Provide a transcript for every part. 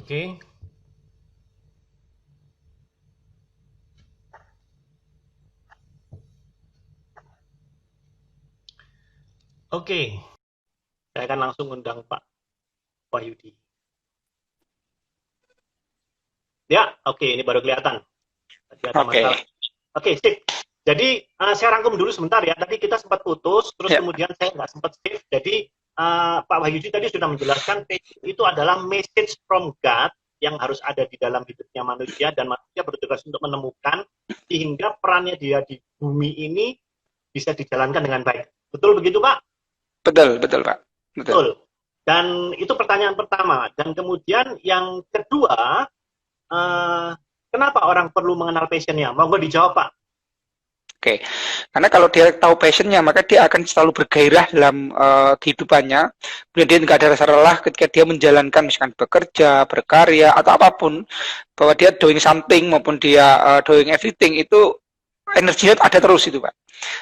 Oke, oke. Saya akan langsung undang Pak Wahyudi. Ya, oke, ini baru kelihatan. Tadi ada masalah. Oke, Oke, sip. Jadi saya rangkum dulu sebentar ya. Tadi kita sempat putus, terus ya, kemudian saya nggak sempat save. Jadi Pak Wahyudi tadi sudah menjelaskan itu adalah message from God yang harus ada di dalam hidupnya manusia dan manusia bertugas untuk menemukan sehingga perannya dia di bumi ini bisa dijalankan dengan baik. Betul begitu, Pak? betul, betul, Pak. Betul. Betul. Dan itu pertanyaan pertama. Dan kemudian yang kedua, eh, kenapa orang perlu mengenal passionnya? Mau gue dijawab, Pak? Oke, karena kalau dia tahu passionnya, maka dia akan selalu bergairah dalam kehidupannya. Kemudian dia nggak ada rasa lelah ketika dia menjalankan, misalkan bekerja, berkarya, atau apapun. Bahwa dia doing something maupun dia doing everything, itu energinya ada terus itu, Pak.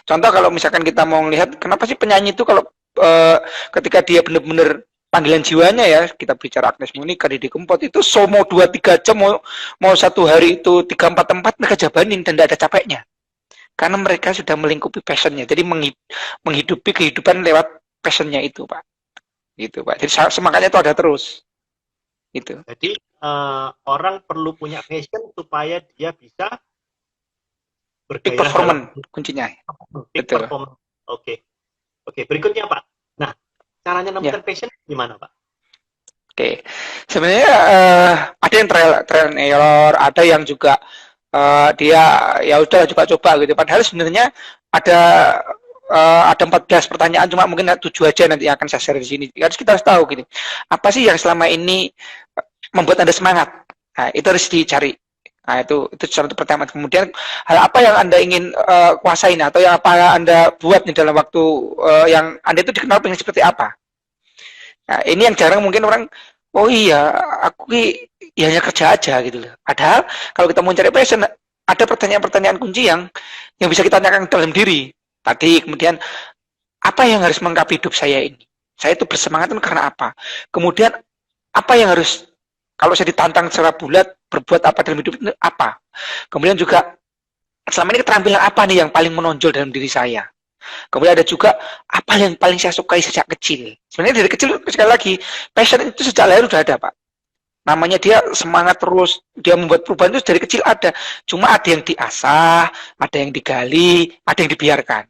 Contoh kalau misalkan kita mau melihat, kenapa sih penyanyi itu kalau ketika dia benar-benar panggilan jiwanya ya, kita bicara Agnes Monica, Didi Kempot, itu show mau 2-3 jam, mau satu hari itu 3-4 tempat, mereka jabanin dan tidak ada capeknya. Karena mereka sudah melingkupi passionnya, jadi menghidupi kehidupan lewat passionnya itu, Pak. Gitu, Pak. Jadi semangatnya itu ada terus. Itu. Jadi orang perlu punya passion supaya dia bisa Peak bergairah dalam performance kuncinya. peak Betul. performance. Oke, oke. Berikutnya, Pak. Nah, caranya Ya. menemukan passion gimana, Pak? Oke. Sebenarnya ada yang trial and error, ada yang juga dia ya udah coba-coba gitu. Padahal sebenarnya ada ada 14 pertanyaan, cuma mungkin 7 aja nanti akan saya share di sini. Harus kita harus tahu gini. Apa sih yang selama ini membuat Anda semangat? Nah, itu harus dicari. Nah, itu satu pertama. Kemudian hal apa yang Anda ingin kuasain atau yang apa Anda buat nih dalam waktu yang Anda itu dikenal pengen seperti apa? Nah, ini yang jarang mungkin orang, oh iya, aku ya hanya kerja aja gitu loh. Padahal kalau kita mau cari passion, ada pertanyaan-pertanyaan kunci yang bisa kita tanyakan dalam diri. Tadi kemudian apa yang harus melengkapi hidup saya ini? Saya itu bersemangat itu karena apa? Kemudian apa yang harus kalau saya ditantang secara bulat berbuat apa dalam hidup itu apa? Kemudian juga selama ini keterampilan apa nih yang paling menonjol dalam diri saya? Kemudian ada juga apa yang paling saya sukai sejak kecil. Sebenarnya dari kecil sekali lagi passion itu sejak lahir sudah ada, Pak. Namanya dia semangat terus, dia membuat perubahan itu dari kecil ada. Cuma ada yang diasah, ada yang digali, ada yang dibiarkan.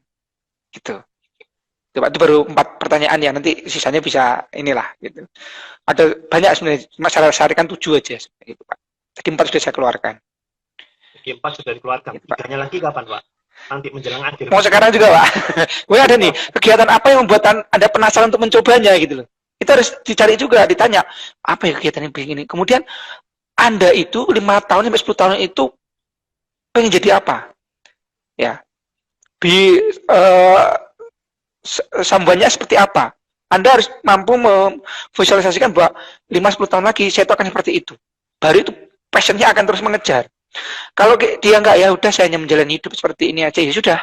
Gitu. Itu, Pak, itu baru 4 pertanyaan ya. Nanti sisanya bisa inilah gitu. Ada banyak sebenarnya, cuma saya sarankan 7 aja itu, Pak. Jadi 4 sudah saya keluarkan. Jadi 4 sudah dikeluarkan. Gitu, Pak. Tiganya lagi kapan, Pak? Nanti menjelang akhir, Mau Pak. sekarang juga, Pak. Gue ada nih, kegiatan apa yang membuat Anda penasaran untuk mencobanya gitu loh. Itu harus dicari juga, ditanya, apa ya kegiatan yang begini. Kemudian Anda itu 5 tahun sampai 10 tahun itu pengen jadi apa? Ya, di sambannya seperti apa? Anda harus mampu memvisualisasikan bahwa 5-10 tahun lagi saya itu akan seperti itu. Baru itu passionnya akan terus mengejar. Kalau dia nggak, ya udah saya hanya menjalani hidup seperti ini aja, ya sudah.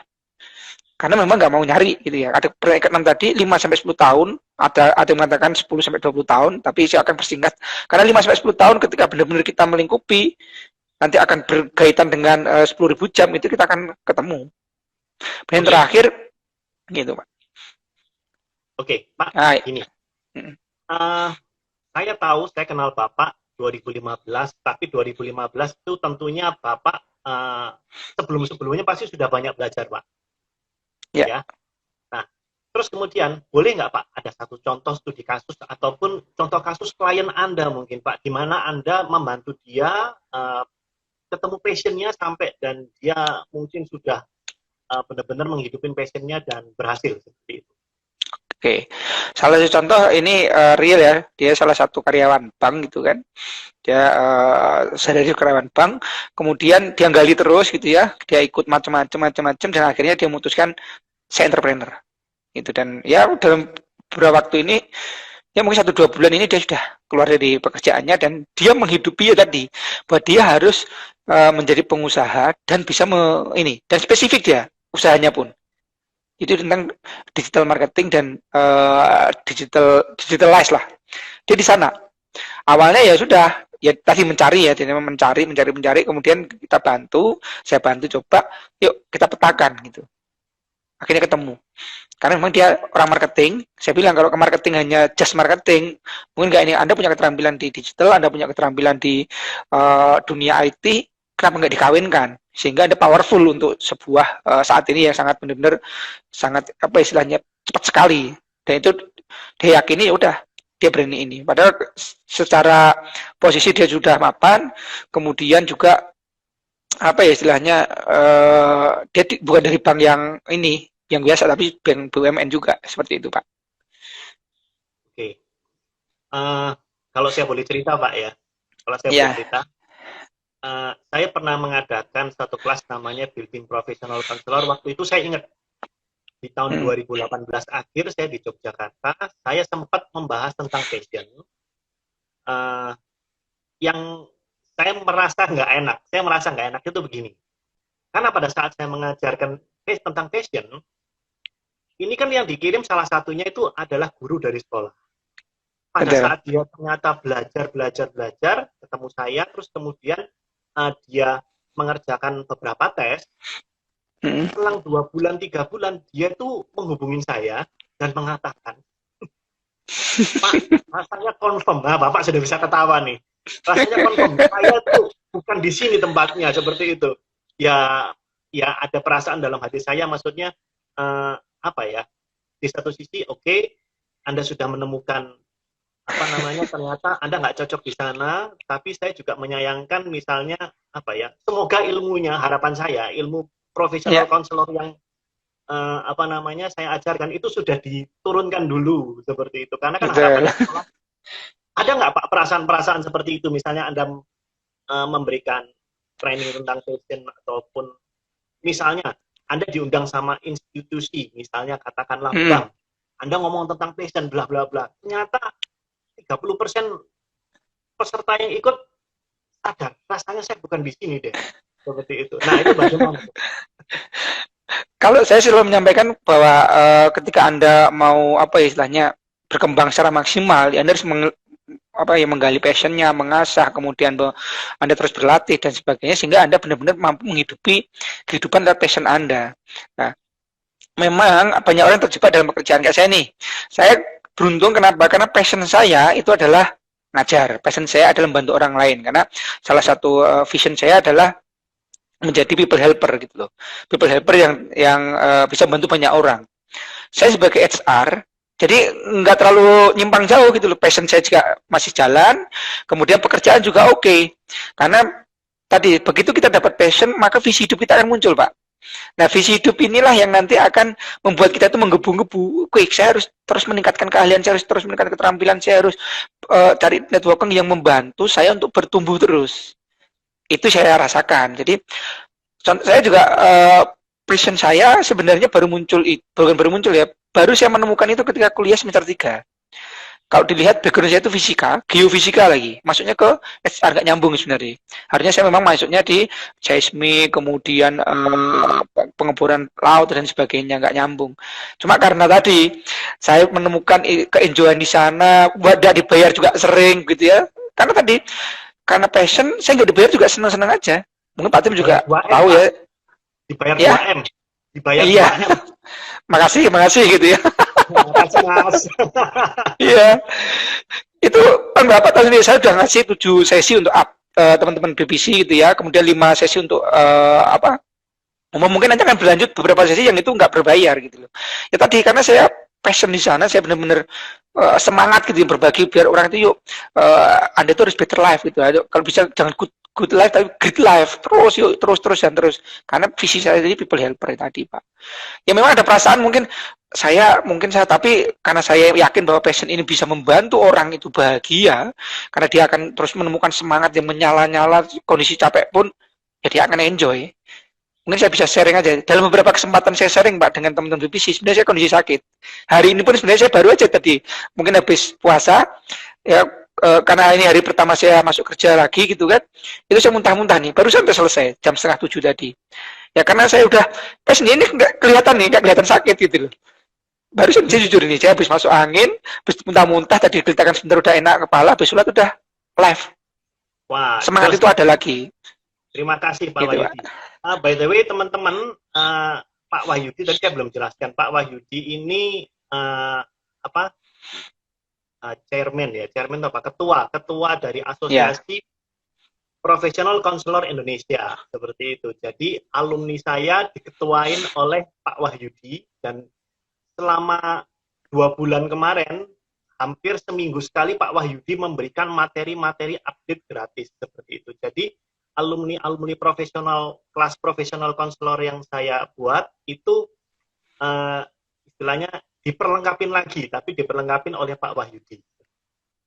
Karena memang nggak mau nyari gitu ya. Ada peringkatan tadi 5-10 tahun, ada yang mengatakan 10-20 tahun, tapi saya akan persingkat. Karena 5-10 tahun ketika benar-benar kita melingkupi, nanti akan berkaitan dengan 10.000 jam, itu kita akan ketemu. Dan Oke, terakhir, gitu, Pak. oke, Pak. Nah, Gini, uh, saya tahu, saya kenal Bapak 2015, tapi 2015 itu tentunya Bapak sebelum-sebelumnya pasti sudah banyak belajar, Pak. ya, Ya. Nah, terus kemudian boleh nggak Pak ada satu contoh studi kasus ataupun contoh kasus klien Anda mungkin Pak, di mana Anda membantu dia ketemu passionnya sampai dan dia mungkin sudah benar-benar menghidupin passionnya dan berhasil seperti itu. oke. Salah satu contoh ini real ya, dia salah satu karyawan bank gitu kan. Dia sadari karyawan bank, kemudian dia gali terus gitu ya, dia ikut macam-macam dan akhirnya dia memutuskan saya entrepreneur gitu. Dan ya dalam beberapa waktu ini ya mungkin 1-2 bulan ini dia sudah keluar dari pekerjaannya dan dia menghidupi ya tadi bahwa dia harus menjadi pengusaha dan bisa ini dan spesifik dia usahanya pun itu tentang digital marketing dan digitalize lah. Dia di sana awalnya ya sudah ya tadi mencari ya, jadi mencari, kemudian kita bantu, saya bantu coba, yuk kita petakan gitu. Akhirnya ketemu. Karena memang dia orang marketing, saya bilang kalau ke marketing hanya just marketing, mungkin nggak ini, Anda punya keterampilan di digital, Anda punya keterampilan di dunia IT, kenapa nggak dikawinkan? Sehingga Anda powerful untuk sebuah saat ini yang sangat benar-benar sangat apa istilahnya cepat sekali. Dan itu dia yakini ya udah dia berani ini. Padahal secara posisi dia sudah mapan, kemudian juga apa ya istilahnya dia bukan dari bank yang ini yang biasa tapi bank BUMN juga seperti itu Pak. Oke. Kalau saya boleh cerita Pak ya, kalau saya boleh cerita, saya pernah mengadakan satu kelas namanya Building Professional Counselor. Waktu itu saya ingat di tahun 2018 akhir saya di Yogyakarta, saya sempat membahas tentang passion. Yang saya merasa nggak enak. Saya merasa nggak enak itu begini. Karena pada saat saya mengajarkan tentang passion, ini kan yang dikirim salah satunya itu adalah guru dari sekolah. Pada saat dia ternyata belajar, ketemu saya, terus kemudian dia mengerjakan beberapa tes, selang 2 bulan, 3 bulan, dia tuh menghubungin saya dan mengatakan, Pak, rasanya confirm. Nah, Bapak sudah bisa ketawa nih. Rasanya confirm, saya tuh bukan di sini tempatnya, seperti itu. Ya ada perasaan dalam hati saya, maksudnya apa ya? Di satu sisi, oke, Anda sudah menemukan apa namanya, ternyata Anda nggak cocok di sana, tapi saya juga menyayangkan misalnya apa ya? Semoga ilmunya, harapan saya, ilmu profesional counselor yang apa namanya saya ajarkan itu sudah diturunkan dulu seperti itu. Karena kan harapannya ada nggak Pak perasaan-perasaan seperti itu, misalnya Anda memberikan training tentang passion ataupun misalnya Anda diundang sama institusi, misalnya katakanlah bank, Anda ngomong tentang passion bla bla bla, ternyata 30% peserta yang ikut sadar, rasanya saya bukan di sini deh, seperti itu. Nah itu bagaimana? Kalau saya selalu menyampaikan bahwa ketika Anda mau apa ya istilahnya berkembang secara maksimal, ya Anda harus menggali passionnya, mengasah, kemudian Anda terus berlatih dan sebagainya sehingga Anda benar-benar mampu menghidupi kehidupan lewat passion Anda. Nah, memang banyak orang terjebak dalam pekerjaan kayak saya nih. Saya beruntung kenapa? Karena passion saya itu adalah ngajar. Passion saya adalah membantu orang lain karena salah satu vision saya adalah menjadi people helper gitu loh. People helper yang bisa membantu banyak orang. Saya sebagai HR jadi nggak terlalu nyimpang jauh gitu loh. Passion saya juga masih jalan, kemudian pekerjaan juga oke. Karena tadi begitu kita dapat passion, maka visi hidup kita akan muncul, Pak. Nah, visi hidup inilah yang nanti akan membuat kita itu menggebu-gebu. Oke, saya harus terus meningkatkan keahlian, saya harus terus meningkatkan keterampilan, saya harus cari networking yang membantu saya untuk bertumbuh terus. Itu saya rasakan. Jadi, saya juga passion saya sebenarnya baru muncul ya. Baru saya menemukan itu ketika kuliah semester 3. Kalau dilihat background saya itu fisika, geofisika lagi. Masuknya ke HR nggak nyambung sebenarnya. Harusnya saya memang masuknya di seismik, kemudian pengeboran laut dan sebagainya, nggak nyambung. Cuma karena tadi saya menemukan keenjoyan di sana, nggak dibayar juga sering gitu ya. Karena passion, saya nggak dibayar juga senang-senang aja. Mungkin Pak Tim juga tahu ya. Dibayar 2M. Dibayar 2M. Makasih gitu ya. Makasih Mas. Iya. Itu kan berapa tahun ini saya sudah ngasih 7 sesi untuk teman-teman BBC gitu ya. Kemudian 5 sesi untuk mungkin nanti akan berlanjut beberapa sesi yang itu nggak berbayar gitu loh. Ya tadi karena saya passion di sana, saya benar-benar semangat gitu berbagi biar orang itu yuk Anda itu harus better life gitu. Kalau bisa jangan good life tapi great life terus karena visi saya jadi people helper tadi Pak. Ya memang ada perasaan mungkin saya tapi karena saya yakin bahwa passion ini bisa membantu orang itu bahagia karena dia akan terus menemukan semangat yang menyala-nyala kondisi capek pun ya dia akan enjoy. Mungkin saya bisa sharing aja dalam beberapa kesempatan saya sharing Pak dengan teman-teman BBC. Sebenarnya saya kondisi sakit hari ini pun sebenarnya saya baru aja tadi mungkin habis puasa ya karena ini hari pertama saya masuk kerja lagi gitu kan, itu saya muntah-muntah nih, baru sampai selesai jam 6:30 tadi. Ya karena saya udah pas ini nggak kelihatan sakit gitu loh. Baru saya jujur ini, saya habis masuk angin, habis muntah-muntah tadi kelihatan sebentar udah enak kepala, habis sholat udah live. Wah, Semangat itu ada lagi. terima kasih Pak Gitu, Pak. Wahyudi. By the way, teman-teman, Pak Wahyudi tadi saya belum jelaskan. Pak Wahyudi ini apa? Chairman ya, chairman apa? Ketua dari Ya. Asosiasi Professional Counselor Indonesia, seperti itu. Jadi alumni saya diketuain oleh Pak Wahyudi, dan selama 2 bulan kemarin hampir seminggu sekali Pak Wahyudi memberikan materi-materi update gratis seperti itu. Jadi alumni profesional, kelas profesional konselor yang saya buat itu istilahnya diperlengkapin lagi, tapi diperlengkapin oleh Pak Wahyudi.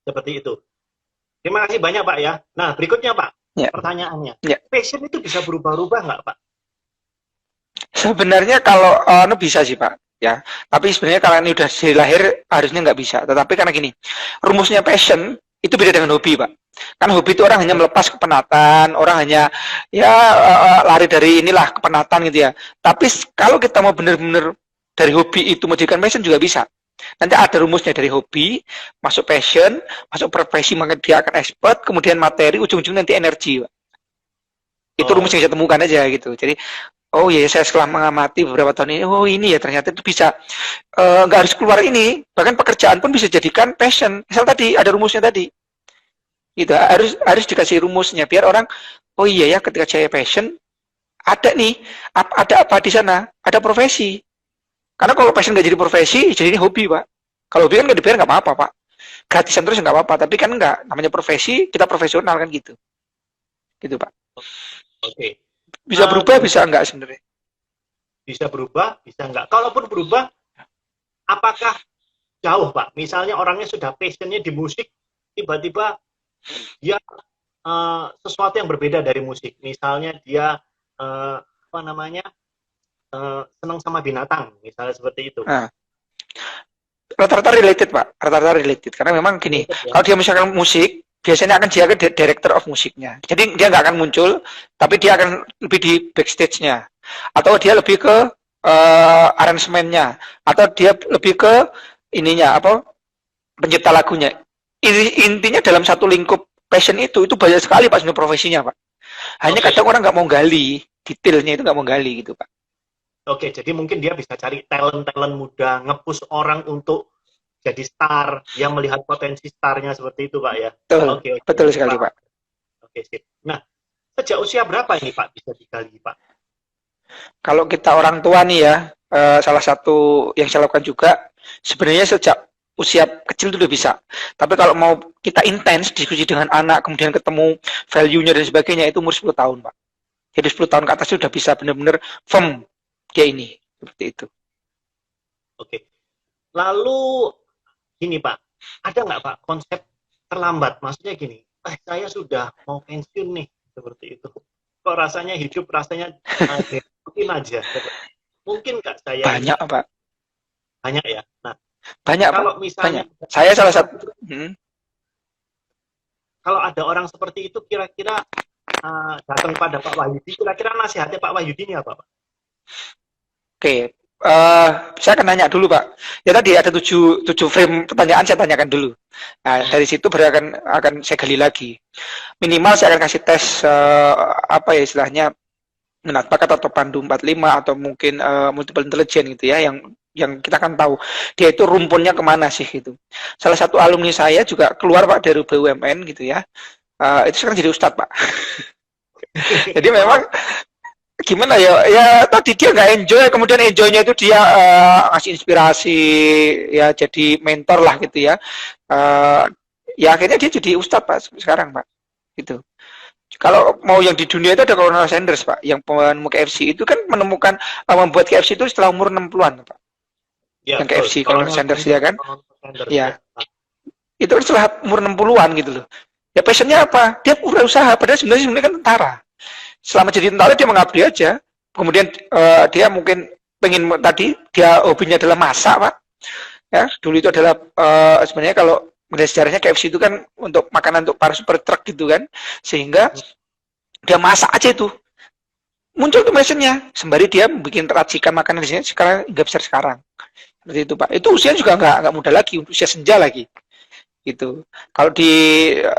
Seperti itu. Terima kasih banyak Pak ya. Nah berikutnya Pak, pertanyaannya, passion itu bisa berubah-ubah nggak Pak? Sebenarnya kalau bisa sih Pak, ya. Tapi sebenarnya kalau ini udah dari lahir harusnya nggak bisa. Tetapi karena gini, rumusnya passion itu beda dengan hobi Pak. Kan hobi itu orang hanya melepas kepenatan, orang hanya ya lari dari inilah kepenatan gitu ya. Tapi kalau kita mau benar-benar dari hobi itu menjadikan passion juga bisa. Nanti ada rumusnya dari hobi, masuk passion, masuk profesi, maka dia akan expert, kemudian materi, ujung-ujungnya nanti energi Pak. Itu rumus yang saya temukan aja gitu. Jadi oh iya, saya setelah mengamati beberapa tahun ini, oh ini ya ternyata itu bisa nggak harus keluar ini, bahkan pekerjaan pun bisa jadikan passion. Misal tadi ada rumusnya tadi, gitu harus dikasih rumusnya biar orang, oh iya ya ketika saya passion ada nih, ada apa di sana, ada profesi. Karena kalau passion nggak jadi profesi, jadi ini hobi Pak. Kalau hobi kan nggak dibayar nggak apa-apa Pak, gratisan terus nggak apa-apa. Tapi kan nggak, namanya profesi, kita profesional kan gitu, gitu Pak. Oke. Bisa berubah, bisa enggak sebenarnya? Bisa berubah, bisa enggak. Kalaupun berubah, apakah jauh, Pak? Misalnya orangnya sudah passionnya di musik, tiba-tiba dia sesuatu yang berbeda dari musik. Misalnya dia apa namanya senang sama binatang, misalnya seperti itu. Nah, rata-rata related Pak, rata-rata related. Karena memang gini, kalau dia misalkan musik, biasanya akan dia ke director of musiknya. Jadi dia nggak akan muncul, tapi dia akan lebih di backstage-nya. Atau dia lebih ke aransemennya. Atau dia lebih ke ininya, apa, pencipta lagunya. Intinya dalam satu lingkup passion itu banyak sekali Pak sebenarnya profesinya Pak. Hanya kadang orang nggak mau gali, detailnya itu nggak mau gali gitu Pak. Oke, jadi mungkin dia bisa cari talent-talent muda, nge-push orang untuk jadi star, yang melihat potensi starnya seperti itu Pak ya. Betul, oke. Betul sekali Pak. Oke, sip. Nah, sejak usia berapa ini Pak bisa digali Pak? Kalau kita orang tua nih ya, salah satu yang saya lakukan juga, sebenarnya sejak usia kecil itu udah bisa. Tapi kalau mau kita intens diskusi dengan anak, kemudian ketemu value-nya dan sebagainya, itu umur 10 tahun Pak. Jadi 10 tahun ke atas sudah bisa benar-benar firm kayak ini, seperti itu. Oke. Lalu gini Pak, ada nggak Pak konsep terlambat? Maksudnya gini, saya sudah mau pensiun nih, seperti itu. Kok rasanya hidup rasanya mungkin aja. Mungkin nggak saya? Banyak Pak. Banyak ya. Nah, banyak kalau Pak. Misalnya, banyak. Saya salah satu. Kalau ada orang seperti itu, kira-kira datang pada Pak Wahyudi, kira-kira nasihatnya Pak Wahyudi ini apa Pak? Oke, saya akan nanya dulu Pak. Ya tadi ada 7 frame pertanyaan, saya tanyakan dulu. Nah, dari situ baru akan saya gali lagi. Minimal saya akan kasih tes apa ya istilahnya, minat bakat atau pandu 45 atau mungkin multiple intelligence gitu ya, yang kita kan tahu dia itu rumpunnya kemana sih gitu. Salah satu alumni saya juga keluar Pak dari BUMN gitu ya. Itu sekarang jadi ustadz Pak. Jadi memang gimana ya tadi dia nggak enjoy, kemudian enjoynya itu dia ngasih inspirasi ya, jadi mentor lah gitu ya. Ya akhirnya dia jadi ustadz Pak sekarang Pak gitu. Kalau mau yang di dunia itu ada Colonel Sanders Pak, yang penemu KFC itu kan menemukan membuat KFC itu setelah umur 60-an Pak. Ya, yang KFC Colonel Sanders ya kan. Ya. Itu kan setelah umur 60-an gitu loh. Ya passionnya apa? Dia berusaha, padahal sebenarnya kan tentara. Selama jadi tentara dia mengabdi aja. Kemudian dia mungkin pengen tadi, dia hobinya adalah masak Pak. Ya, dulu itu adalah sebenarnya kalau melihat sejarahnya KFC itu kan untuk makanan untuk para super truck gitu kan, sehingga dia masak aja itu. Muncul tuh passionnya, sembari dia bikin racikan makanan di sini sekarang nggak besar sekarang. Seperti itu Pak. Itu usia juga nggak muda lagi, usia senja lagi. gitu. Kalau di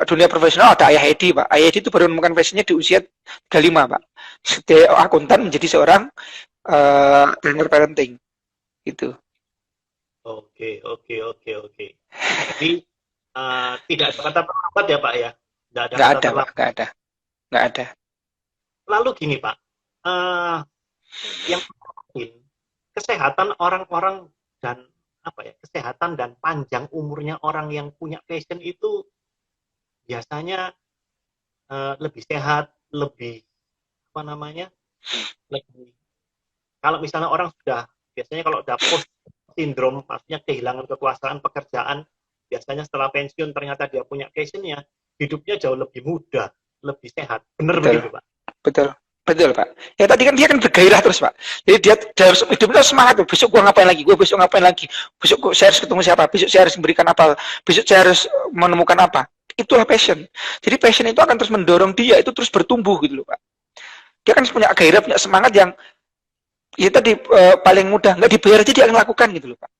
dunia profesional ada Ayah Edi, Pak. Ayah Edi itu baru menemukan passionnya di usia 35, Pak. Dia akuntan menjadi seorang trainer parenting gitu. Oke, oke, oke, oke. Jadi tidak ada kata terlambat ya Pak ya? Tidak ada Nggak kata ada, Pak. terlambat. Nggak ada. Nggak ada. Lalu gini Pak, eh, yang penting kesehatan orang-orang dan apa ya, kesehatan dan panjang umurnya orang yang punya passion itu biasanya lebih sehat, lebih apa namanya, lebih kalau misalnya orang sudah biasanya kalau udah post sindrom, maksudnya kehilangan kekuasaan pekerjaan, biasanya setelah pensiun ternyata dia punya passionnya, hidupnya jauh lebih mudah, lebih sehat. Benar Betul. begitu Pak? Betul. Betul, Pak. Ya tadi kan dia kan bergairah terus, Pak. Jadi dia harus hidupnya semangat tuh. Besok gua ngapain lagi? Gua besok ngapain lagi? Besok gua saya harus ketemu siapa? Besok saya harus memberikan apa? Besok saya harus menemukan apa? Itulah passion. Jadi passion itu akan terus mendorong dia itu terus bertumbuh gitu loh, Pak. Dia kan punya gairah, punya semangat yang ya tadi paling mudah nggak dibayar aja dia akan lakukan gitu loh, Pak.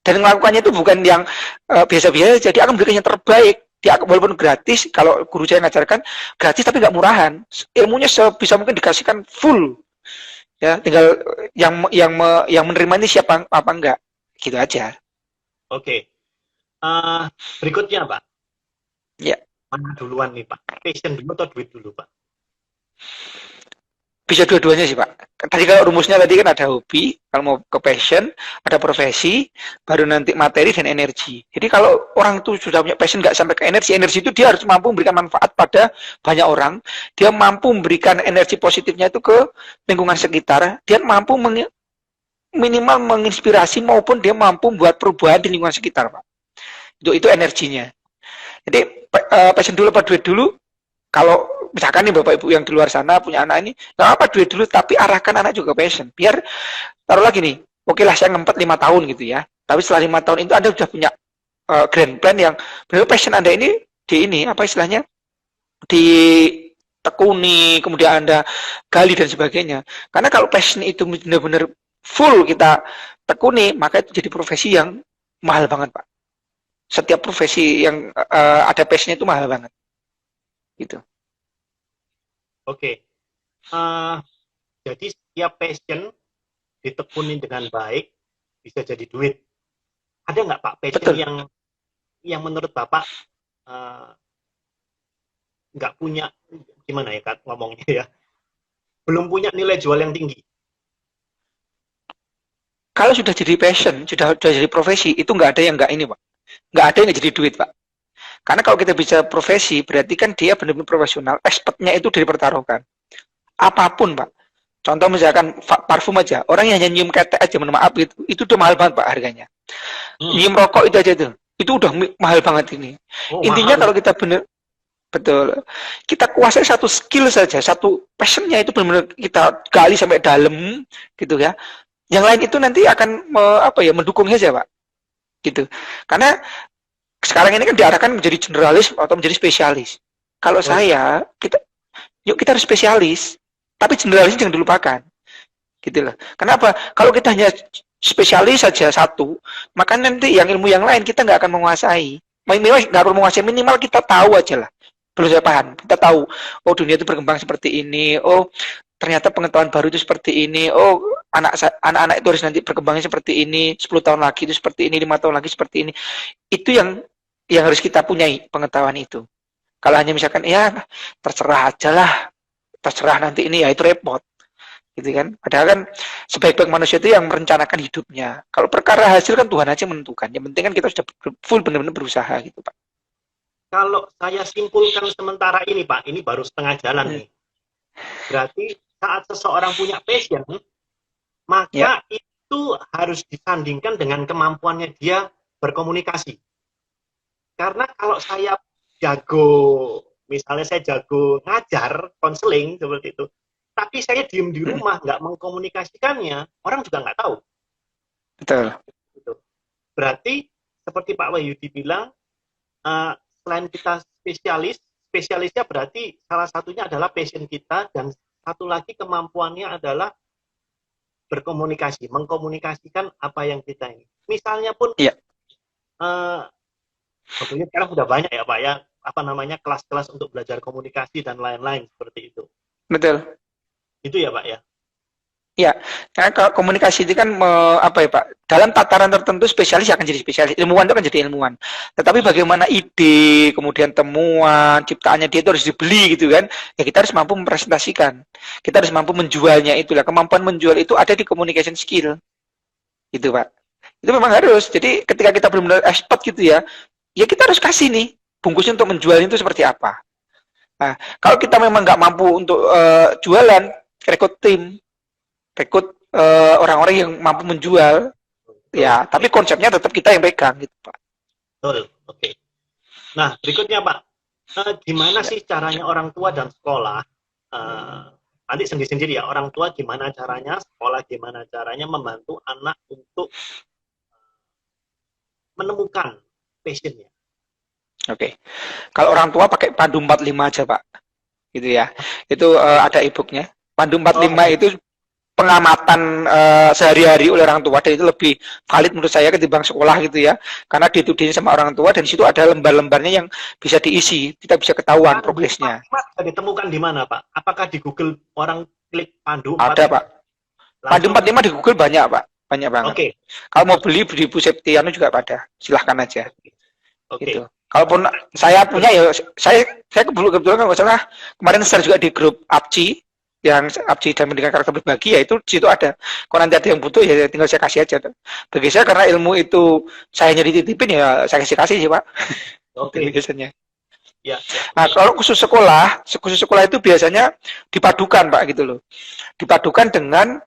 Dan melakukannya itu bukan yang biasa-biasa, jadi akan memberikan yang terbaik. Dia walaupun gratis, kalau guru saya ngajarkan gratis tapi nggak murahan. Ilmunya sebisa mungkin dikasihkan full. Ya, tinggal yang menerima ini siapa apa enggak. Gitu aja. Oke. Berikutnya Pak, Ya, mana duluan nih Pak? Passion dulu atau duit dulu Pak? bisa dua-duanya sih, Pak. Tadi kalau rumusnya tadi kan ada hobi, kalau mau ke passion, ada profesi, baru nanti materi dan energi. Jadi kalau orang itu sudah punya passion nggak sampai ke energi, energi itu dia harus mampu memberikan manfaat pada banyak orang, dia mampu memberikan energi positifnya itu ke lingkungan sekitar, dia mampu minimal menginspirasi maupun dia mampu membuat perubahan di lingkungan sekitar, Pak. Itu energinya. Jadi passion dulu apa duit dulu? Kalau misalkan nih Bapak Ibu yang di luar sana punya anak ini, nggak apa duit dulu, tapi arahkan anak juga passion. Biar taruh lagi nih, oke lah saya ngempet 5 tahun gitu ya. Tapi setelah 5 tahun itu Anda sudah punya grand plan yang benar passion Anda ini di ini apa istilahnya ditekuni, kemudian Anda gali dan sebagainya. Karena kalau passion itu benar-benar full kita tekuni, maka itu jadi profesi yang mahal banget, Pak. Setiap profesi yang ada passionnya itu mahal banget. Gitu. Oke. Jadi setiap passion ditekunin dengan baik bisa jadi duit. Ada nggak Pak passion Betul. yang menurut Bapak nggak punya, gimana ya Kak ngomongnya ya, belum punya nilai jual yang tinggi? Kalau sudah jadi passion, sudah jadi profesi, itu nggak ada yang nggak ini, Pak. Nggak ada yang nggak jadi duit, Pak. Karena kalau kita bicara profesi, berarti kan dia benar-benar profesional, expertnya itu dipertaruhkan. Apapun, Pak. Contoh misalkan parfum aja, orang yang hanya nyium ketek aja, mohon maaf, itu udah mahal banget, Pak, harganya. Nyium rokok itu aja tuh, itu udah mahal banget ini. Oh, Intinya mahal. kalau kita benar betul, kita kuasai satu skill saja, satu passionnya itu benar-benar kita gali sampai dalam, gitu ya. Yang lain itu nanti akan apa ya mendukung saja, Pak. Gitu. Karena sekarang ini kan diarahkan menjadi generalis atau menjadi spesialis. Kalau Oh, iya. saya, yuk kita harus spesialis, tapi generalis jangan dilupakan. Gitu loh. Kenapa? Kalau kita hanya spesialis saja satu, maka nanti yang ilmu yang lain kita nggak akan menguasai. Minimal nggak perlu menguasai, minimal kita tahu aja lah. Perlu saya paham. Kita tahu, oh dunia itu berkembang seperti ini. Oh ternyata pengetahuan baru itu seperti ini. Oh anak-anak itu harus nanti berkembangnya seperti ini. 10 tahun lagi itu seperti ini, 5 tahun lagi seperti ini. Itu yang harus kita punyai pengetahuan itu. Kalau hanya misalkan ya terserah aja lah, terserah nanti ini ya itu repot gitu kan. Padahal kan sebaik-baik manusia itu yang merencanakan hidupnya. Kalau perkara hasil kan Tuhan aja menentukan. Yang penting kan kita sudah full benar-benar berusaha gitu, Pak. Kalau saya simpulkan sementara ini Pak, ini baru setengah jalan Hmm. nih. Berarti saat seseorang punya passion, Ya, maka itu harus disandingkan dengan kemampuannya dia berkomunikasi. Karena kalau saya jago, misalnya saya jago ngajar, konseling seperti itu, tapi saya diem di rumah nggak mengkomunikasikannya, orang juga nggak tahu. betul. Gitu. Berarti seperti Pak Wahyudi bilang, selain kita spesialisnya berarti salah satunya adalah passion kita, dan satu lagi kemampuannya adalah mengkomunikasikan apa yang kita ini. Misalnya pun Iya. eh, Tentunya sekarang sudah banyak ya Pak ya, apa namanya, kelas-kelas untuk belajar komunikasi dan lain-lain seperti itu. Betul. Itu ya Pak ya? Ya, karena kalau komunikasi itu kan apa ya Pak? Dalam tataran tertentu spesialis akan jadi spesialis, ilmuwan itu akan jadi ilmuwan. Tetapi bagaimana ide, kemudian temuan, ciptaannya dia itu harus dibeli gitu kan? Ya kita harus mampu mempresentasikan, kita harus mampu menjualnya itulah. Kemampuan menjual itu ada di communication skill, gitu Pak. Itu memang harus. Jadi ketika kita benar-benar expert gitu ya, ya kita harus kasih nih bungkusnya untuk menjual itu seperti apa. Nah, kalau kita memang nggak mampu untuk jualan, rekrut tim, rekrut orang-orang yang mampu menjual, Betul. ya. Tapi konsepnya tetap kita yang pegang, gitu Pak. Betul. Oke. Nah, berikutnya Pak, gimana sih caranya orang tua dan sekolah, eh, nanti sendiri-sendiri ya, orang tua gimana caranya, sekolah gimana caranya membantu anak untuk menemukan passionnya. Oke. Kalau orang tua pakai Pandu 45 aja, Pak. Gitu ya. Itu ada e-booknya. Pandu 45 itu pengamatan sehari-hari oleh orang tua, dan itu lebih valid menurut saya ketimbang sekolah gitu ya, karena dituding sama orang tua dan di situ ada lembar-lembarnya yang bisa diisi, kita bisa ketahuan progresnya. Bisa ditemukan di mana Pak? Apakah di Google orang klik Pandu 45? Ada Pak. Pandu 45 di Google banyak Pak, banyak banget. Oke. Kalau mau beli di Bu Septiano juga pada, silahkan aja. Oke. Gitu. Kalaupun saya punya ya, saya kebetulan nggak salah kemarin share juga di grup APCI, yang abdi dan pendidikan karakter berbagi, ya itu di situ ada. Kalau nanti ada yang butuh ya tinggal saya kasih aja. Bagi saya karena ilmu itu saya hanya dititipin ya saya kasih sih Pak. Oke. Biasanya. Ya, ya. Nah kalau khusus sekolah itu biasanya dipadukan Pak gitu loh. Dipadukan dengan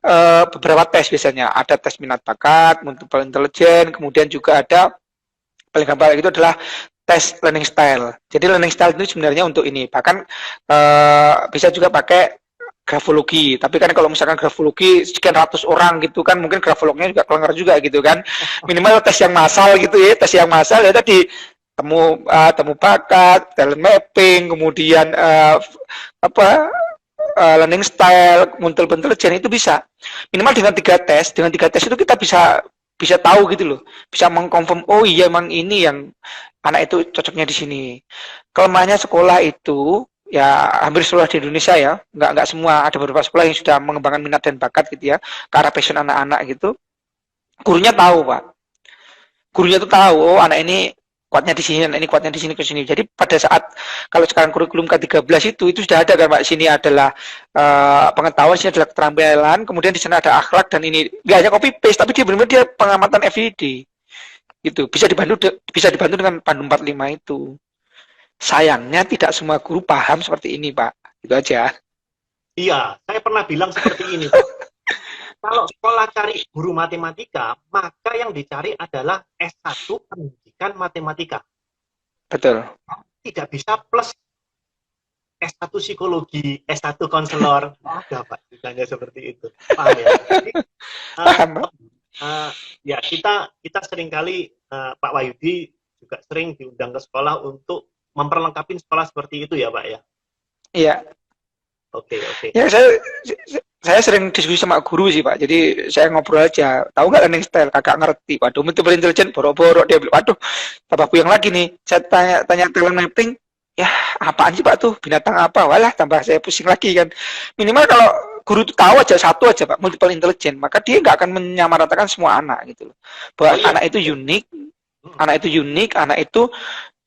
beberapa tes biasanya. Ada tes minat bakat, multiple intelligence, kemudian juga ada paling gampang itu adalah tes learning style. Jadi learning style itu sebenarnya untuk ini. Bahkan bisa juga pakai grafologi, tapi kan kalau misalkan grafologi sekian ratus orang gitu kan, mungkin grafolognya juga kelengar juga gitu kan. Minimal tes yang massal gitu ya, tes yang massal ya tadi temu bakat, talent mapping, kemudian learning style, multiple intelligence itu bisa. Minimal dengan 3 tes itu kita bisa tahu gitu loh, bisa mengkonfirm oh iya emang ini yang anak itu cocoknya di sini. Kelemahannya sekolah itu ya hampir seluruh di Indonesia ya, nggak semua, ada beberapa sekolah yang sudah mengembangkan minat dan bakat gitu ya ke arah passion anak-anak gitu. Gurunya tahu Pak, gurunya tuh tahu oh anak ini kuatnya di sini, anak ini kuatnya di sini ke sini. Jadi pada saat kalau sekarang kurikulum K13 itu sudah ada kan Pak, sini adalah pengetahuan, sini adalah keterampilan, kemudian di sana ada akhlak, dan ini nggak hanya copy paste tapi dia benar-benar dia pengamatan FED gitu, bisa dibantu dengan Pandu 45 itu. Sayangnya tidak semua guru paham seperti ini, Pak. Itu aja. Iya, saya pernah bilang seperti ini. Kalau sekolah cari guru matematika, maka yang dicari adalah S1 pendidikan matematika. Betul. Tidak bisa plus S1 psikologi, S1 konselor. Ada Pak, ditanya seperti itu. Paham ya? Jadi, Paham, Pak. ya kita seringkali Pak Wahyudi juga sering diundang ke sekolah untuk memperlengkapi sekolah seperti itu ya Pak ya? Iya. Oke. Ya saya sering diskusi sama guru sih Pak. Jadi saya ngobrol aja. Tahu nggak learning style? Kakak ngerti. Waduh, multiple intelligence borok-borok dia bilang. Waduh, tambah puyeng lagi nih. Saya tanya talent mapping. Ya apaan sih Pak tuh? Binatang apa? Walah, tambah saya pusing lagi kan. Minimal kalau guru itu tahu aja satu aja Pak, multiple intelligence, maka dia nggak akan menyamaratakan semua anak gitu loh. Bahwa anak itu unik, anak itu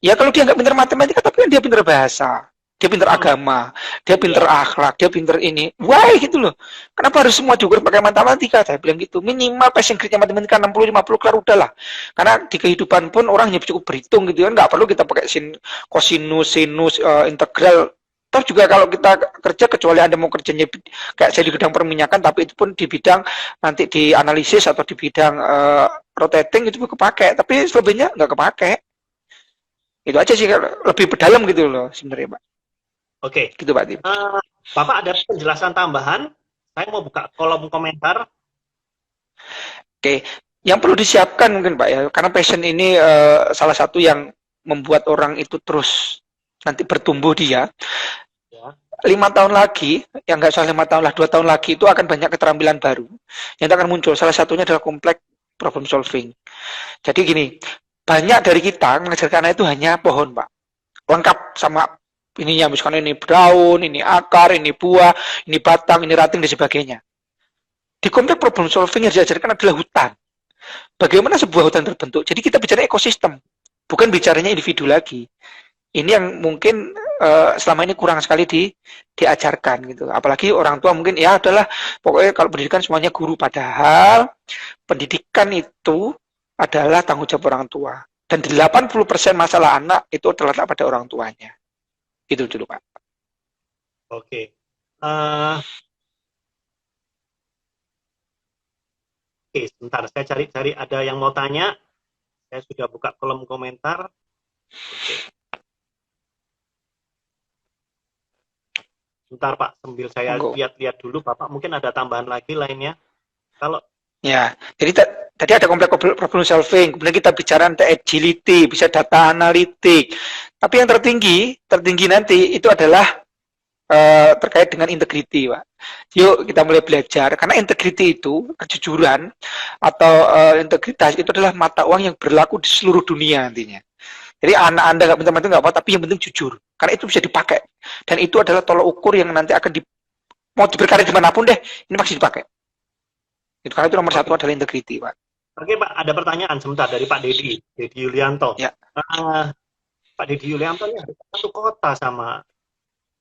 ya kalau dia nggak pintar matematika, tapi kan dia pintar bahasa, dia pintar agama, dia pintar akhlak, dia pintar ini. Why gitu loh. Kenapa harus semua diukur pakai matematika? Saya bilang gitu. Minimal passing grade-nya matematika 60-50 kelar udahlah. Karena di kehidupan pun orang hanya cukup berhitung gitu kan. Nggak perlu kita pakai kosinus, sinus, integral. Terus juga kalau kita kerja, kecuali Anda mau kerjanya kayak saya di bidang perminyakan, tapi itu pun di bidang nanti di analisis atau di bidang rotating itu kepake. Tapi selebihnya nggak kepake. Itu aja sih, lebih berdalam gitu loh sebenarnya Pak. Oke. Gitu Pak Tim. Bapak ada penjelasan tambahan? Saya mau buka kolom komentar. Oke. Yang perlu disiapkan mungkin Pak ya, karena passion ini salah satu yang membuat orang itu terus nanti bertumbuh dia. 5 tahun lagi, yang nggak usah 5 tahun lah, 2 tahun lagi itu akan banyak keterampilan baru yang akan muncul. Salah satunya adalah kompleks problem solving. Jadi gini, banyak dari kita mengajarkan anak itu hanya pohon, Pak. Lengkap sama ininya, misalkan ini daun, ini akar, ini buah, ini batang, ini ranting dan sebagainya. Di konteks problem solving yang diajarkan adalah hutan. Bagaimana sebuah hutan terbentuk? Jadi kita bicara ekosistem, bukan bicaranya individu lagi. Ini yang mungkin selama ini kurang sekali diajarkan gitu. Apalagi orang tua mungkin ya adalah pokoknya kalau pendidikan semuanya guru, padahal pendidikan itu adalah tanggung jawab orang tua. Dan 80% masalah anak itu terletak pada orang tuanya. Itu dulu, Pak. Oke. Eh, Oke, sebentar. Saya cari-cari ada yang mau tanya. Saya sudah buka kolom komentar. Oke. Sebentar, Pak. Sambil saya Monggo. lihat-lihat dulu. Bapak mungkin ada tambahan lagi lainnya. Kalau Ya, jadi tadi ada kompleks problem solving, kemudian kita bicara tentang agility, bisa data analitik. Tapi yang tertinggi nanti itu adalah terkait dengan integrity, Pak. Yuk kita mulai belajar, karena integrity itu, kejujuran atau integritas itu adalah mata uang yang berlaku di seluruh dunia nantinya. Jadi anak Anda nggak pintar-pintar nggak apa, tapi yang penting jujur, karena itu bisa dipakai. Dan itu adalah tolok ukur yang nanti akan mau berkarya dimanapun deh, ini masih dipakai. Itu karena itu nomor satu adalah integrity, Pak. Oke, Pak, ada pertanyaan sebentar dari Pak Dedi Yulianto. Ya. Pak Dedi Yulianto ini ada satu kota sama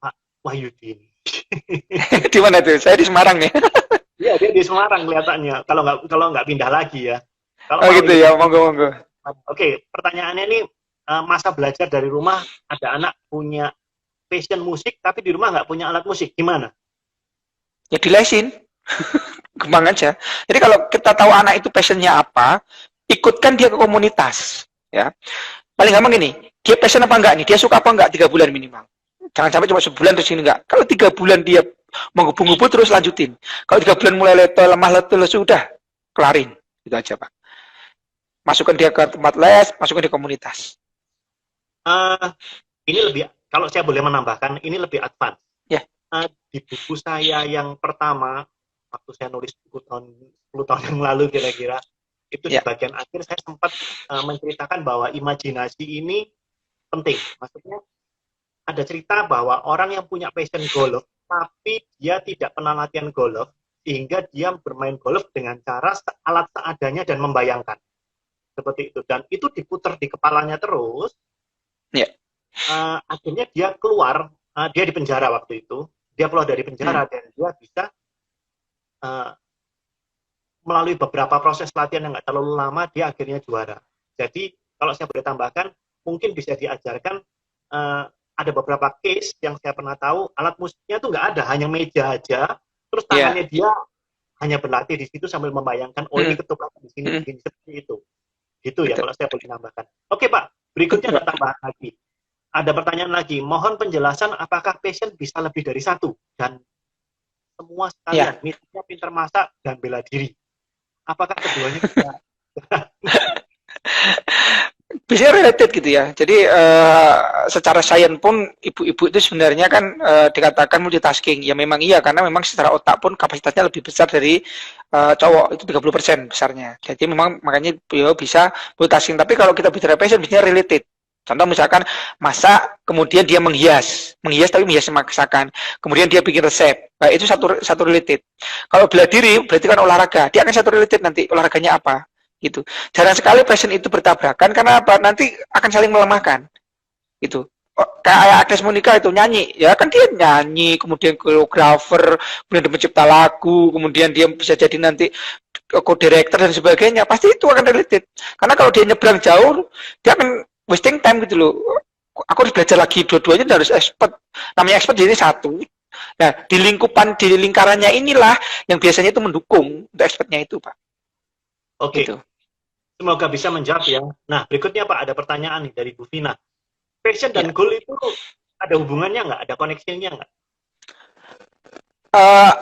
Pak Wahyudi. Di mana tuh? Saya di Semarang nih. Iya, dia di Semarang kelihatannya. Kalau nggak pindah lagi ya. Kalau Oh gitu ya, monggo. Oke, pertanyaannya ini masa belajar dari rumah, ada anak punya passion musik tapi di rumah nggak punya alat musik, gimana? Ya dilesin. Gampang aja. Jadi kalau kita tahu anak itu passionnya apa, ikutkan dia ke komunitas. Ya, paling gampang gini, dia passion apa enggak nih? Dia suka apa enggak? 3 bulan minimal. Jangan sampai cuma sebulan terus ini enggak. Kalau 3 bulan dia menggebu-gebu terus lanjutin. Kalau 3 bulan mulai lemah lesu sudah kelarin. Itu aja, Pak. Masukkan dia ke tempat les, masukkan di komunitas. Ini lebih, kalau saya boleh menambahkan, ini lebih advance. Ya. Di buku saya yang pertama, waktu saya nulis buku 10 tahun yang lalu kira-kira, itu di bagian akhir saya sempat menceritakan bahwa imajinasi ini penting. Maksudnya ada cerita bahwa orang yang punya passion golf, tapi dia tidak pernah latihan golf, sehingga dia bermain golf dengan cara alat seadanya dan membayangkan. Seperti itu. Dan itu diputar di kepalanya terus. Akhirnya dia keluar, dia di penjara waktu itu. Dia keluar dari penjara dan dia bisa melalui beberapa proses latihan yang nggak terlalu lama, dia akhirnya juara. Jadi kalau saya boleh tambahkan, mungkin bisa diajarkan, ada beberapa case yang saya pernah tahu, alat musiknya tuh nggak ada, hanya meja aja, terus tangannya dia hanya berlatih di situ sambil membayangkan, oh ini ketukan di sini, seperti itu. Gitu ya, kalau saya boleh tambahkan. Oke Pak, berikutnya ada tambahan lagi. Ada pertanyaan lagi, mohon penjelasan apakah passion bisa lebih dari satu, dan semua sekalian, misalnya pintar masak dan bela diri. Apakah keduanya bisa? Bisa related gitu ya. Jadi secara sains pun ibu-ibu itu sebenarnya kan dikatakan multitasking. Ya memang iya, karena memang secara otak pun kapasitasnya lebih besar dari cowok, itu 30% besarnya. Jadi memang makanya beliau bisa multitasking. Tapi kalau kita bicara passion, biasanya related. Contoh misalkan masak, kemudian dia menghias tapi menghias masakan, kemudian dia bikin resep. Nah, itu satu related. Kalau bela diri berarti kan olahraga, dia akan satu related nanti olahraganya apa. Gitu. Jarang sekali passion itu bertabrakan, karena apa? Nanti akan saling melemahkan. Gitu. Kayak Agnes Monica itu nyanyi, ya kan dia nyanyi, kemudian koreografer, kemudian dia mencipta lagu, kemudian dia bisa jadi nanti co-director dan sebagainya. Pasti itu akan related. Karena kalau dia nyebrang jauh, dia akan wasting time gitu loh. Aku harus belajar lagi, dua-duanya harus expert. Namanya expert jadi satu. Nah, di lingkarannya inilah yang biasanya itu mendukung untuk expertnya itu, Pak. Oke. Gitu. Semoga bisa menjawab ya. Nah, berikutnya Pak, ada pertanyaan nih dari Bu Vina. Passion dan goal itu ada hubungannya nggak? Ada koneksinya nggak?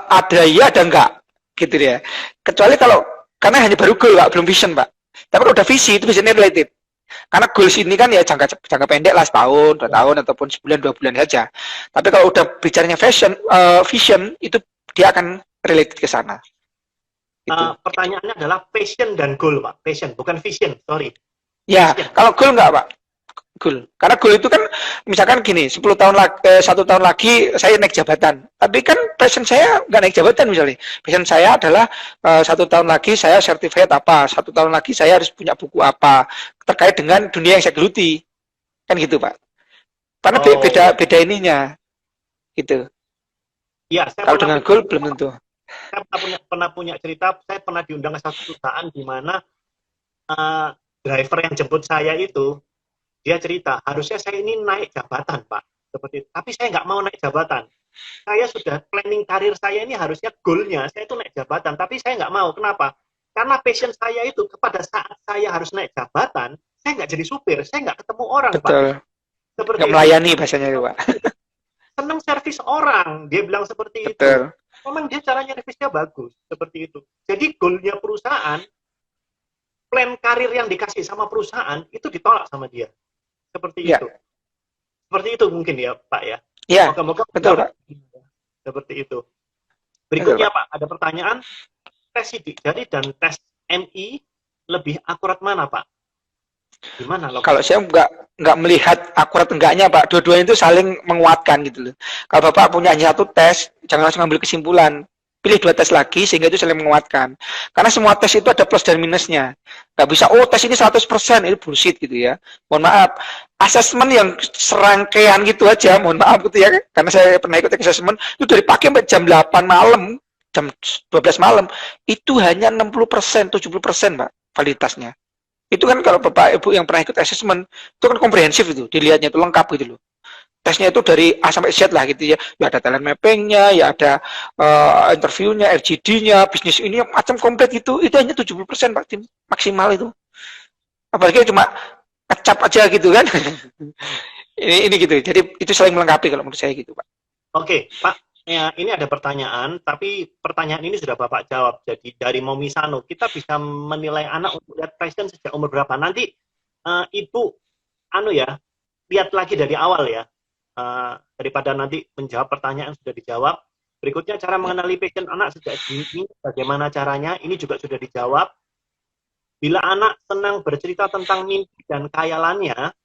Ada ya, ada enggak. Gitu ya. Kecuali kalau, karena hanya baru goal, Pak, belum vision, Pak. Tapi kalau udah visi, itu visionnya related. Karena goals ini kan ya jangka pendek lah, setahun, 2 tahun, ataupun sebulan, 2 bulan saja. Tapi kalau udah bicaranya vision itu dia akan related ke sana. Pertanyaannya adalah passion dan goal, Pak. Passion, bukan vision, sorry. Ya, Sekian. kalau goal nggak Pak? Goal. Karena goal itu kan misalkan gini, 10 tahun lagi, 1 tahun lagi saya naik jabatan. Tapi kan passion saya nggak naik jabatan misalnya. Passion saya adalah 1 tahun lagi saya certified apa, 1 tahun lagi saya harus punya buku apa terkait dengan dunia yang saya geluti. Kan gitu Pak. Karena beda Oh, beda ininya gitu. iya, saya Kalau pernah dengan punya goal cerita, belum tentu. saya pernah punya cerita, saya pernah diundang ke satu perusahaan di mana eh, driver yang jemput saya itu, dia cerita, harusnya saya ini naik jabatan, Pak. Seperti itu. Tapi saya nggak mau naik jabatan. Saya sudah planning karir saya ini harusnya goalnya, saya itu naik jabatan. Tapi saya nggak mau. Kenapa? Karena passion saya itu, kepada saat saya harus naik jabatan, saya nggak jadi supir, saya nggak ketemu orang, Pak. Betul. Seperti Nggak itu. melayani bahasanya itu Pak. Senang servis orang, dia bilang seperti itu. Betul. Memang dia caranya servisnya bagus, seperti itu. Jadi goalnya perusahaan, plan karir yang dikasih sama perusahaan, itu ditolak sama dia. Seperti Ya, itu. Seperti itu mungkin ya, Pak ya. ya, Moga-moga betul menjawab. Pak. Seperti itu. Betul Berikutnya, Pak. Pak, ada pertanyaan. Tes sidik jari dan tes MI lebih akurat mana, Pak? Gimana Kalau logikanya? saya nggak melihat akurat enggaknya Pak, dua-duanya itu saling menguatkan gitu loh. Kalau Bapak punya hanya satu tes, jangan langsung ambil kesimpulan. Pilih 2 tes lagi sehingga itu saling menguatkan. Karena semua tes itu ada plus dan minusnya. Nggak bisa, oh tes ini 100%, itu bullshit gitu ya. Mohon maaf. Asesmen yang serangkaian gitu aja, mohon maaf gitu ya. Karena saya pernah ikut asesmen, itu dari pagi sampai jam 8 malam, jam 12 malam, itu hanya 60%, 70% Pak, validitasnya. Itu kan kalau Bapak Ibu yang pernah ikut asesmen, itu kan komprehensif itu, dilihatnya itu lengkap gitu loh. Tesnya itu dari A sampai Z lah gitu ya. Ya ada talent mappingnya, ya ada interviewnya, RGD-nya, bisnis ini macam komplit gitu. Itu hanya 70% Pak Tim, maksimal itu. Apalagi cuma ngecap aja gitu kan. ini gitu. Jadi itu saling melengkapi kalau menurut saya gitu Pak. Oke, Pak. Ya, ini ada pertanyaan, tapi pertanyaan ini sudah Bapak jawab. Jadi dari Momisano, kita bisa menilai anak untuk lihat passion sejak umur berapa. Nanti Ibu, ya, lihat lagi dari awal ya. Daripada nanti menjawab pertanyaan sudah dijawab. Berikutnya cara Ya. mengenali passion anak sejak dini, bagaimana caranya, ini juga sudah dijawab. Bila anak senang bercerita tentang mimpi dan khayalannya,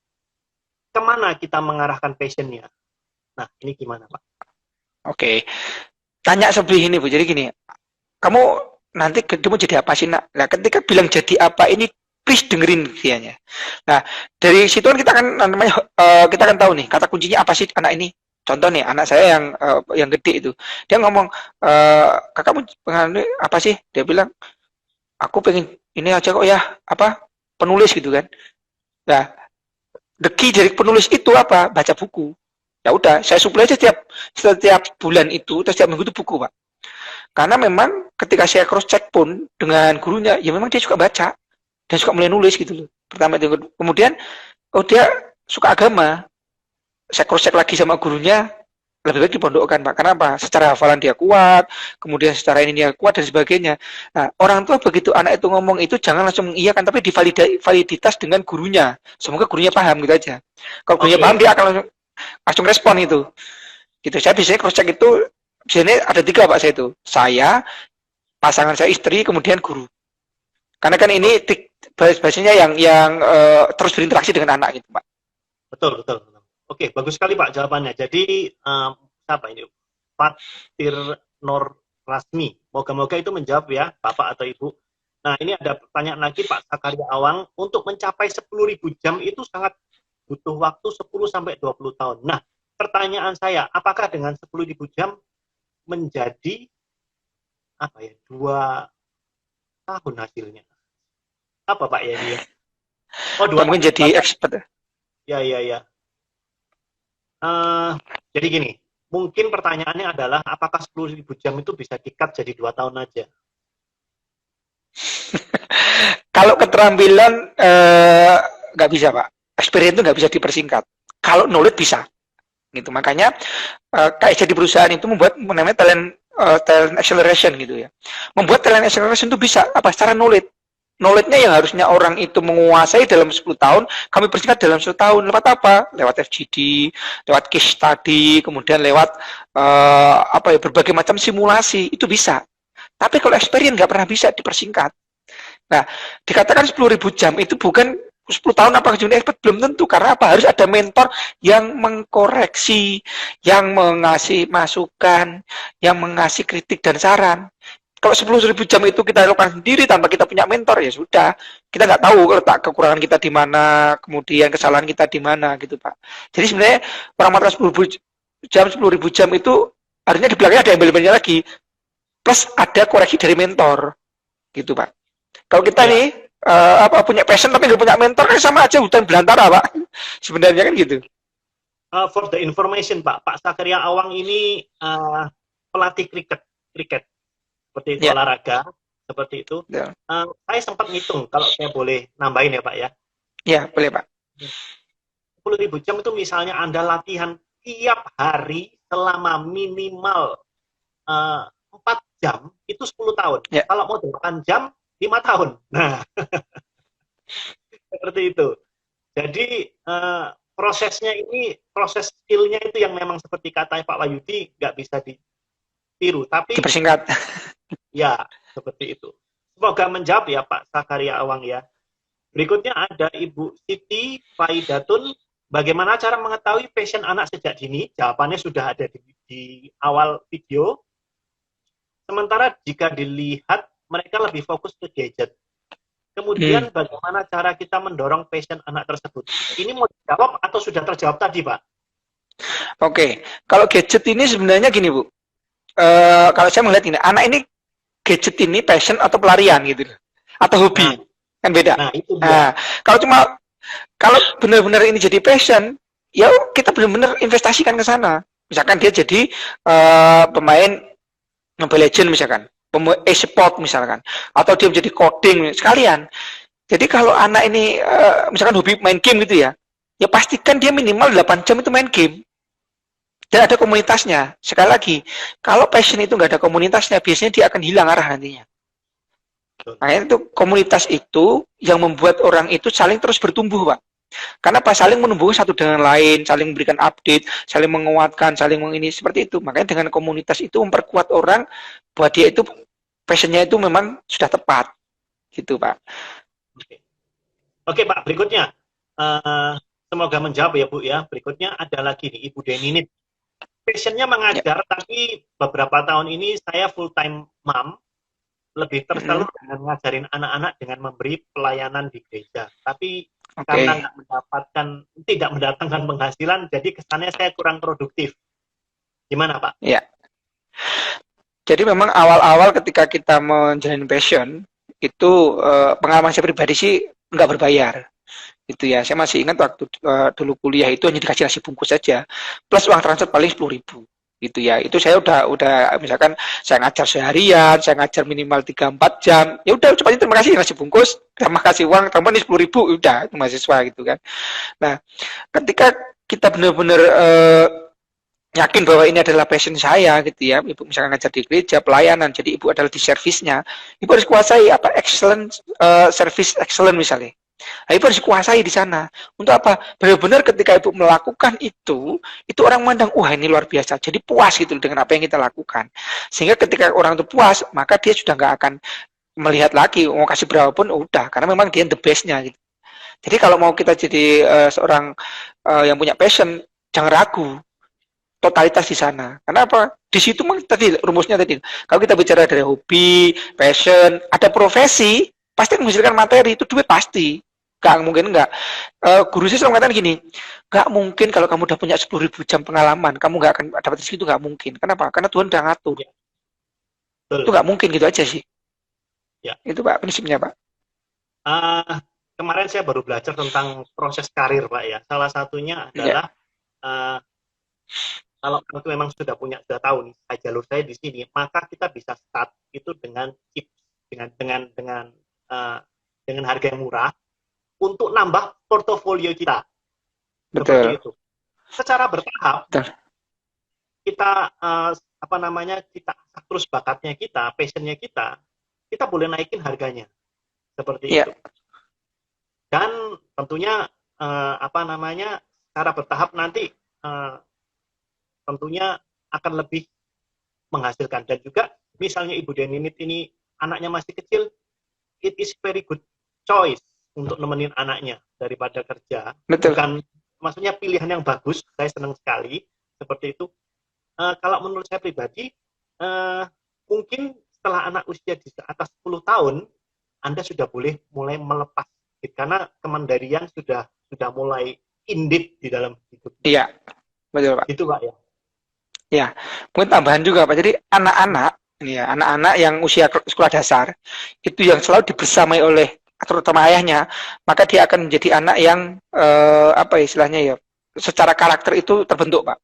kemana kita mengarahkan passionnya? Nah, ini gimana Pak? Oke. Tanya seperti ini Bu. Jadi gini, kamu nanti kamu jadi apa sih nak? Nah, ketika bilang jadi apa ini please dengerin dianya. Nah, dari situ kan kita kan namanya kita kan tahu nih kata kuncinya apa sih anak ini. Contoh nih anak saya yang gede itu. Dia ngomong kakakmu pengen apa sih? Dia bilang aku pengen ini aja kok ya, apa? Penulis gitu kan. Nah, the key dari penulis itu apa? Baca buku. Ya udah, saya suplai aja setiap bulan itu, atau setiap minggu itu buku, Pak. Karena memang ketika saya cross check pun dengan gurunya, ya memang dia suka baca dan suka mulai nulis gitu loh. Pertama itu, kemudian oh dia suka agama. Saya cross check lagi sama gurunya, lebih baik dipondokkan Pak. Kenapa? Secara hafalan dia kuat, kemudian secara ini dia kuat dan sebagainya. Nah, orang tua begitu anak itu ngomong itu jangan langsung mengiyakan, tapi divaliditas dengan gurunya. Semoga gurunya paham gitu aja. Kalau gurunya paham Oke, dia akan langsung respon itu. Gitu. Saya biasanya cross check itu biasanya ada 3 Pak saya itu. Saya, pasangan saya istri, kemudian guru. Karena kan ini bahasanya yang terus berinteraksi dengan anak gitu Pak. betul, betul, betul. Oke, bagus sekali Pak jawabannya. Jadi, apa ini? Fatir Nur Rasmi. Moga-moga itu menjawab ya, Bapak atau Ibu. Nah, ini ada pertanyaan lagi Pak Sakaria Awang. Untuk mencapai 10.000 jam itu sangat butuh waktu 10 sampai 20 tahun. Nah, pertanyaan saya, apakah dengan 10.000 jam menjadi apa ya, 2 tahun hasilnya? Apa Pak ya ini ya? Oh, Atau 2 mungkin tahun. jadi expert. Ya, ya, ya. Uh, jadi gini, mungkin pertanyaannya adalah apakah 10.000 jam itu bisa di-cut jadi 2 tahun aja? Kalau keterampilan nggak bisa Pak. Experience itu nggak bisa dipersingkat. Kalau knowledge bisa. Gitu. Makanya kayak jadi perusahaan itu membuat namanya talent acceleration gitu ya. Membuat talent acceleration itu bisa apa? Secara knowledge. Knowledge-nya yang harusnya orang itu menguasai dalam 10 tahun, kami persingkat dalam 1 tahun. Lewat apa? Lewat FGD, lewat case study, kemudian lewat apa ya, berbagai macam simulasi. Itu bisa. Tapi kalau experience nggak pernah bisa dipersingkat. Nah, dikatakan 10.000 jam itu bukan 10 tahun apa jadi expert belum tentu, karena apa, harus ada mentor yang mengkoreksi, yang mengasih masukan, yang mengasih kritik dan saran. Kalau 10.000 jam itu kita lakukan sendiri tanpa kita punya mentor, ya sudah, kita nggak tahu letak kekurangan kita di mana, kemudian kesalahan kita di mana gitu Pak. Jadi sebenarnya orang matra 10.000 jam itu artinya di belakangnya ada embel-embelnya lagi, plus ada koreksi dari mentor gitu Pak. Kalau kita Ya, nih punya passion tapi nggak punya mentor, kan sama aja hutan belantara Pak. Sebenarnya kan gitu. for the information Pak Sakaria Awang ini pelatih kriket seperti itu, Ya, olahraga seperti itu. ya, Saya sempat ngitung, kalau saya boleh nambahin ya Pak ya, ya boleh Pak. 10.000 jam itu misalnya Anda latihan tiap hari selama minimal 4 jam, itu 10 tahun. Ya, Kalau mau 8 jam, 5 tahun. Nah, seperti itu. Jadi prosesnya ini, proses skillnya itu yang memang seperti kata Pak Wahyudi, nggak bisa ditiru. Tapi dipersingkat. ya, seperti itu. Semoga menjawab ya Pak Sakaria Awang ya. Berikutnya ada Ibu Siti Faidatun. Bagaimana cara mengetahui passion anak sejak dini? Jawabannya sudah ada di awal video. Sementara jika dilihat, mereka lebih fokus ke gadget. Kemudian bagaimana cara kita mendorong passion anak tersebut? Ini mau dijawab atau sudah terjawab tadi, Pak? Oke, kalau gadget ini sebenarnya gini Bu. Kalau saya melihat ini, anak ini gadget ini passion atau pelarian gitu, atau hobi, Nah, kan beda. nah itu dia. Nah, kalau benar-benar ini jadi passion, ya kita benar-benar investasikan ke sana. Misalkan dia jadi pemain Mobile Legend misalkan, e-sport misalkan, atau dia menjadi coding sekalian. Jadi kalau anak ini misalkan hobi main game gitu ya, ya pastikan dia minimal 8 jam itu main game. Dan ada komunitasnya. Sekali lagi, kalau passion itu nggak ada komunitasnya, biasanya dia akan hilang arah nantinya. Makanya itu komunitas itu yang membuat orang itu saling terus bertumbuh, Pak. Karena apa? Saling menumbuh satu dengan lain, saling memberikan update, saling menguatkan, saling mengini seperti itu. Makanya dengan komunitas itu memperkuat orang bahwa dia itu passionnya itu memang sudah tepat, gitu, Pak. Oke, Oke, Pak, berikutnya. Semoga menjawab ya, Bu ya. Berikutnya ada lagi nih, Ibu Deninit. Passionnya Ya. mengajar, tapi beberapa tahun ini saya full time mom, lebih tersalur dengan ngajarin anak-anak dengan memberi pelayanan di gereja. Tapi karena Oke. tidak mendatangkan penghasilan, jadi kesannya saya kurang produktif. Gimana Pak? Ya. Jadi memang awal-awal ketika kita menjalani passion itu pengalaman saya pribadi sih nggak berbayar. Itu ya, saya masih ingat waktu dulu kuliah itu hanya dikasih nasi bungkus saja, plus uang transfer paling 10.000 gitu ya. Itu saya udah misalkan saya ngajar seharian, saya ngajar minimal 3-4 jam, ya udah cepatnya terima kasih nasi bungkus, terima kasih uang tambah nih 10.000, udah itu mahasiswa gitu kan. Nah, ketika kita benar-benar yakin bahwa ini adalah passion saya gitu ya, ibu misalkan ngajar di gereja pelayanan, jadi ibu adalah di servisnya, ibu harus kuasai apa excellent service excellent misalnya. Nah, ibu harus kuasai di sana. Untuk apa? Benar-benar ketika ibu melakukan itu orang memandang, wah ini luar biasa. Jadi puas gitu dengan apa yang kita lakukan. Sehingga ketika orang itu puas, maka dia sudah nggak akan melihat lagi mau kasih berapapun, udah, karena memang dia the bestnya gitu. Jadi kalau mau kita jadi seorang yang punya passion, jangan ragu totalitas di sana. Karena apa? Di situ tadi rumusnya tadi. Kalau kita bicara dari hobi, passion, ada profesi, pasti menghasilkan materi itu duit pasti. Gak mungkin enggak. Guru saya selalu mengatakan gini, gak mungkin kalau kamu udah punya 10.000 jam pengalaman, kamu gak akan dapat rezeki itu gak mungkin. Kenapa? Karena Tuhan udah ngatur. Ya, Itu betul. gak mungkin gitu aja sih. Ya. Itu Pak prinsipnya Pak. Kemarin saya baru belajar tentang proses karir Pak ya. Salah satunya Ya, adalah uh, kalau itu memang sudah tahu nih jalur saya di sini, maka kita bisa start itu dengan tips, uh, dengan harga yang murah untuk nambah portofolio kita. Seperti betul. itu. Secara bertahap Betul. kita kita terus bakatnya kita, passionnya kita boleh naikin harganya. Seperti Ya, itu. Dan tentunya secara bertahap nanti tentunya akan lebih menghasilkan. Dan juga misalnya Ibu Deninit ini anaknya masih kecil, it is very good choice untuk nemenin anaknya daripada kerja. Betul. Bukan, maksudnya pilihan yang bagus, saya senang sekali seperti itu. Kalau menurut saya pribadi, mungkin setelah anak usia di atas 10 tahun, Anda sudah boleh mulai melepas, karena kemandirian sudah mulai indit di dalam hidup. Iya, betul Pak. Itu Pak ya. Ya, mungkin tambahan juga Pak. Jadi anak-anak, ini ya, anak-anak yang usia sekolah dasar itu yang selalu dibersamai oleh terutama ayahnya, maka dia akan menjadi anak yang apa istilahnya ya, secara karakter itu terbentuk Pak.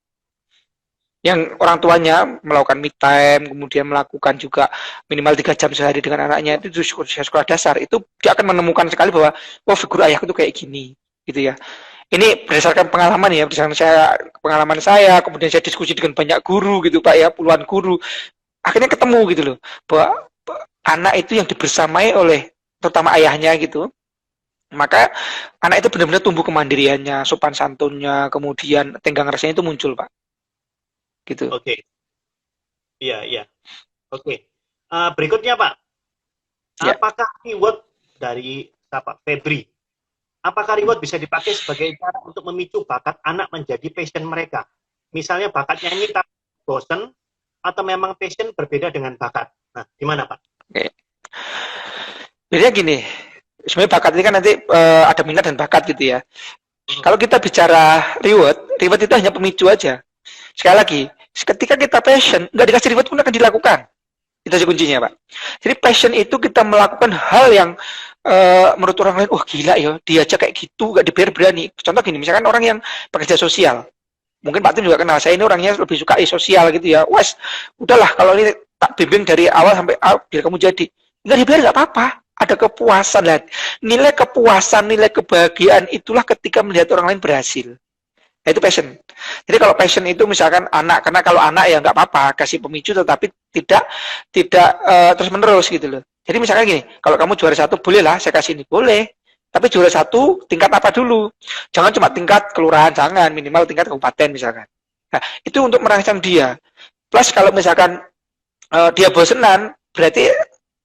Yang orang tuanya melakukan me time, kemudian melakukan juga minimal 3 jam sehari dengan anaknya, itu sekolah dasar, itu dia akan menemukan sekali bahwa oh figur ayahku itu kayak gini, gitu ya. Ini berdasarkan pengalaman ya, pengalaman saya, kemudian saya diskusi dengan banyak guru gitu Pak ya, puluhan guru, akhirnya ketemu gitu loh, bahwa anak itu yang dibersamai oleh terutama ayahnya gitu, maka anak itu benar-benar tumbuh kemandiriannya, sopan santunnya, kemudian tenggang rasanya itu muncul Pak. Gitu. Oke. Iya. Oke. Berikutnya Pak, Ya. apakah reward dari Pak Febri? Apakah reward bisa dipakai sebagai cara untuk memicu bakat anak menjadi passion mereka? Misalnya bakat nyanyi tapi bosen, atau memang passion berbeda dengan bakat? Nah, gimana Pak? Oke. Jadi gini, sebenarnya bakat ini kan nanti ada minat dan bakat gitu ya. Kalau kita bicara reward itu hanya pemicu aja. Sekali lagi, ketika kita passion, nggak dikasih reward pun akan dilakukan. Itu aja kuncinya, Pak. Jadi passion itu kita melakukan hal yang menurut orang lain, wah gila ya, dia aja kayak gitu, nggak dibayar berani. Contoh gini, misalkan orang yang pekerja sosial, mungkin Pak Tim juga kenal, saya ini orangnya lebih suka sosial gitu ya. Wes, udahlah kalau ini tak bimbing dari awal sampai biar kamu jadi. Nggak dibayar nggak apa-apa. Ada kepuasan lah. Nilai kepuasan, nilai kebahagiaan itulah ketika melihat orang lain berhasil. Nah, itu passion. Jadi kalau passion itu misalkan anak, karena kalau anak ya nggak apa-apa, kasih pemicu tetapi tidak terus menerus gitu loh. Jadi misalkan gini, kalau kamu juara 1 boleh lah saya kasih ini, boleh. Tapi juara 1 tingkat apa dulu? Jangan cuma tingkat kelurahan, jangan, minimal tingkat kabupaten misalkan. Nah, itu untuk merangsang dia. Plus kalau misalkan dia bosenan, berarti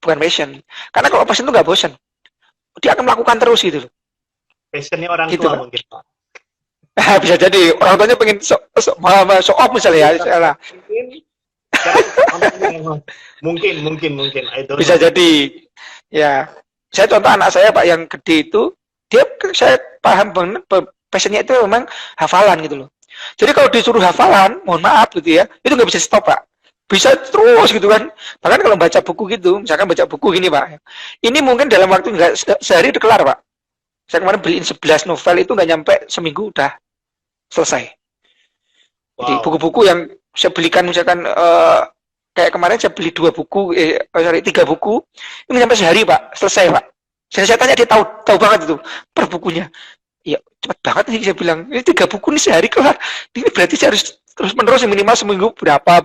bukan passion. Karena kalau passion itu nggak bosen, dia akan melakukan terus gitu loh. Passionnya orang gitu, tua Pak. mungkin Pak. Bisa jadi orang tuanya pengen show off misalnya ya, salah. Mungkin. Bisa jadi. Ya, saya contoh anak saya Pak yang gede itu, saya paham banget passionnya itu memang hafalan gitu loh. Jadi kalau disuruh hafalan, mohon maaf gitu ya, itu nggak bisa stop Pak. Bisa terus gitu kan. Bahkan kalau baca buku gitu, misalkan baca buku gini Pak, ini mungkin dalam waktu nggak sehari udah kelar Pak. Saya kemarin beliin 11 novel itu nggak nyampe seminggu udah selesai. Jadi buku-buku yang saya belikan misalkan kayak kemarin saya beli 3 buku, ini sampai sehari Pak, selesai Pak. Saya tanya dia tahu banget itu per bukunya. Ya cepat banget sih saya bilang. Ini 3 buku nih sehari kelar. Ini berarti saya harus terus menerus minimal seminggu berapa